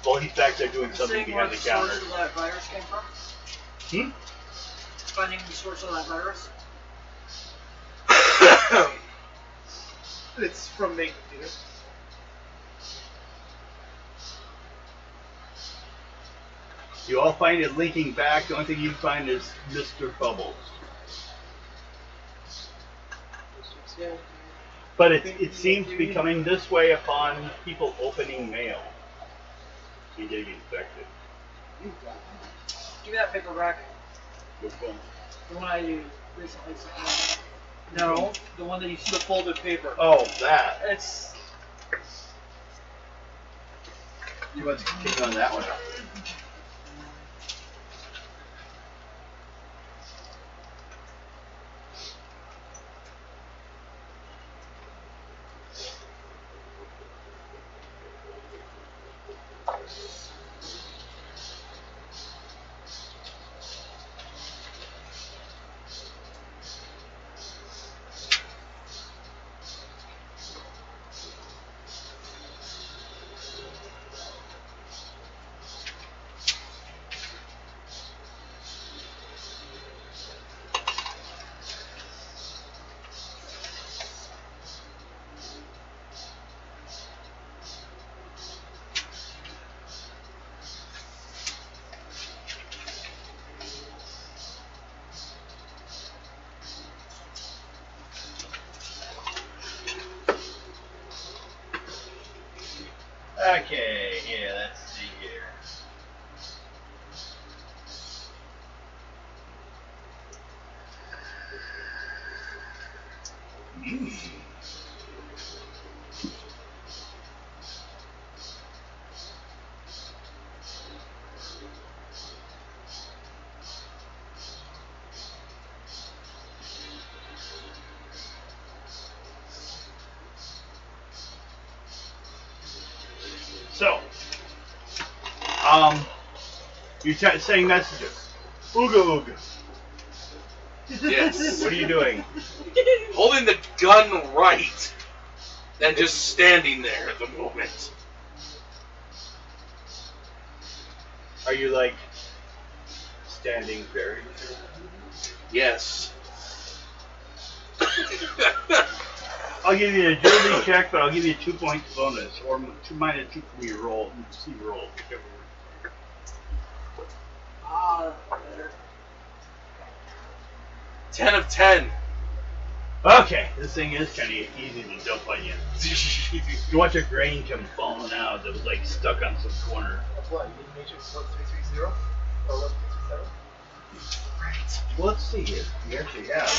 Well, he's back there doing something Seeing where behind the the counter. source of that virus came from. Finding the source of that virus. It's from main computer. You all find it linking back. The only thing you find is Mr. Bubbles. Yeah. But it seems to be coming this way upon people opening mail and getting infected. Give me that paper back. Which one? The one I recently sent. No, the one that you The folded paper. Oh, that. It's. You want to take on that one? Okay, yeah, let's see here. So, You're saying messages. Ooga ooga. Yes. What are you doing? Holding the gun right. And just standing there at the moment. Are you like standing very? Yes. I'll give you an agility check, but I'll give you 2 points bonus, or -2 from your roll. See your roll. Whichever one. Ah, better. 10 of 10. Okay, this thing is kind of easy to jump on you. You watch a grain come falling out that was like stuck on some corner. That's what? You did Matrix 1330? Or 1337? Right. Well, let's see if you actually have.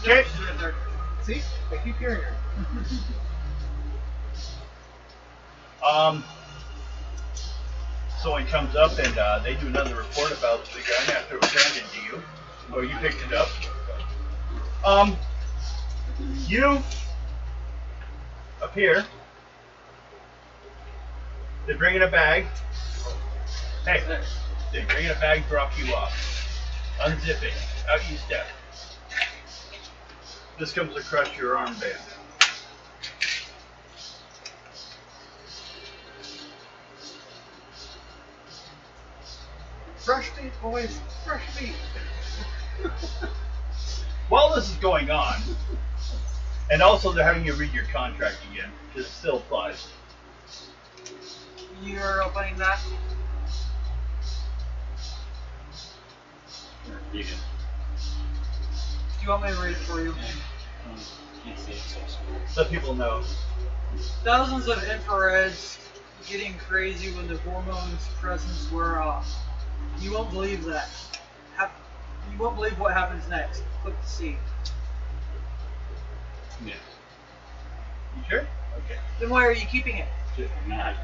Okay. See? I keep hearing her. Someone comes up and they do another report about the gun after it was handed to you. Oh, you picked it up. You appear. They bring in a bag. Hey, they bring in a bag, drop you off. Unzip it. Out you step. This comes across your armband. Fresh meat, boys. Fresh meat. While this is going on, and also they're having you read your contract again, which still applies. You're opening that? You can. Do you want me to read it for you? Can't see it so small. Let people know. Thousands of infrareds getting crazy when the hormones presence wear off. You won't believe that. You won't believe what happens next. Click to see. Yeah. You sure? Okay. Then why are you keeping it? I'm not.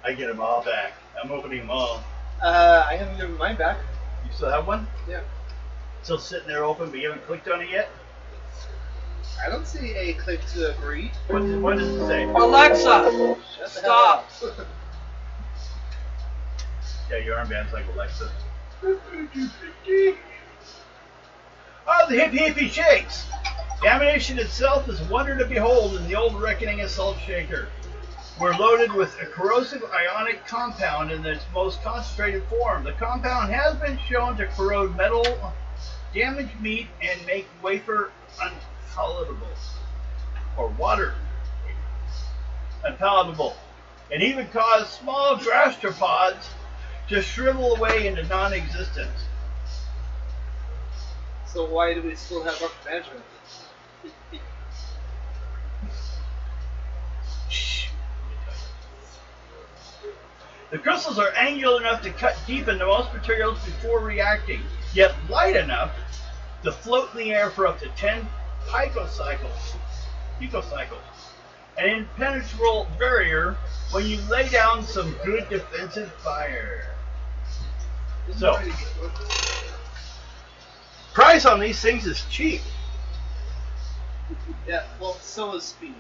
I get them all back. I'm opening them all. I haven't given mine back. You still have one? Yeah. Still sitting there open, but you haven't clicked on it yet? I don't see a click to agree. What does it say? Alexa, Shut the stop. hell up. Yeah, your armband's like Alexa. Oh, the hippie shakes! The ammunition itself is a wonder to behold in the old reckoning assault shaker. We're loaded with a corrosive ionic compound in its most concentrated form. The compound has been shown to corrode metal, damage meat, and make wafer unpalatable. Or water unpalatable. And even cause small gastropods to shrivel away into non-existence. So why do we still have upper management? The crystals are angular enough to cut deep into most materials before reacting, yet light enough to float in the air for up to 10 picocycles. An impenetrable barrier when you lay down some good defensive fire. So, price on these things is cheap. Yeah, well, so is speech.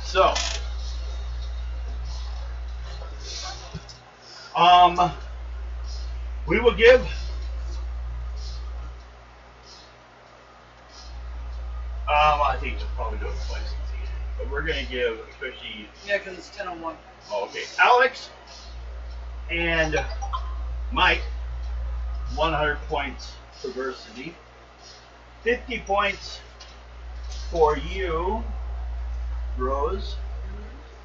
So, we will give I think we'll probably do it twice, but we're going to give, especially, Yeah, because it's 10 on 1. oh, okay, Alex and Mike, 100 points diversity, 50 points for you, Rose,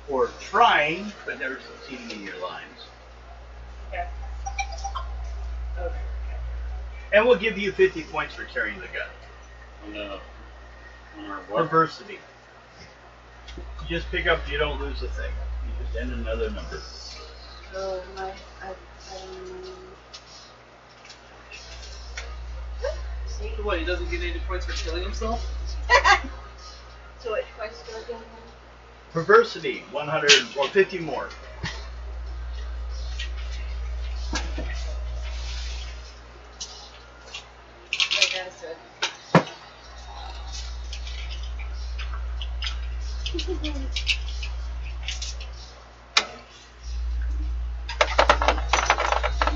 for trying but never succeeding in your lines. Okay. Okay. And we'll give you 50 points for carrying the gun. On our what? Perversity. You just pick up, you don't lose a thing. You just end another number. So See? What, he doesn't get any points for killing himself? So which points do I get? Perversity, 100, well, 50 more. Like I said.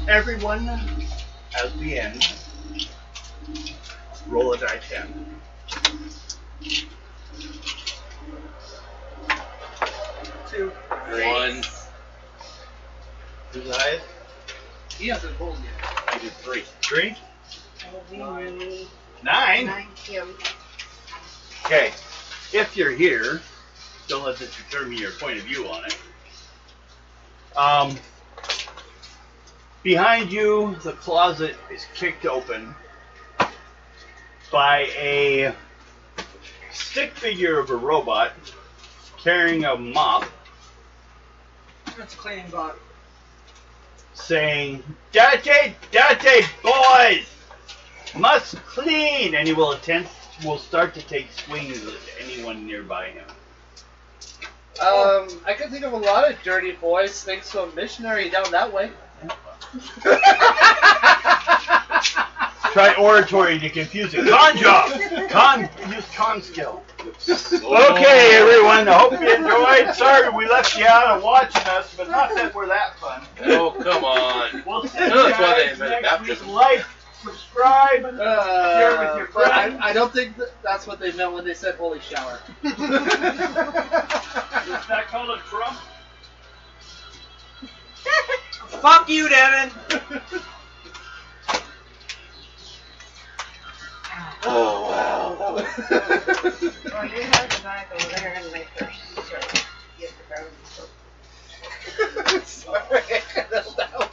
Everyone, at the end, roll a die 10. Two. 1. Who's the highest? He hasn't rolled yet. I did 3. 3? Nine. 9? 9 Kim. Okay. If you're here, don't let this determine your point of view on it. Behind you, the closet is kicked open by a stick figure of a robot carrying a mop, That's a cleaning bot. saying, "Dirty, dirty boys, must clean," and he will start to take swings at anyone nearby him. I can think of a lot of dirty boys thanks to a missionary down that way. Try oratory to confuse it. Con job. Use con skill. Okay, everyone. I hope you enjoyed. Sorry we left you out of watching us, but not that we're that fun. Oh, come on. We'll see No, you that's why they guys invented next week. baptism. Like, subscribe, share with your But friends. I don't think that's what they meant when they said holy shower. Is that called a Trump? Fuck you, Devin! Oh, wow. Well, you have the bag over there in my purse, so get the bag. Sorry, I cut that out.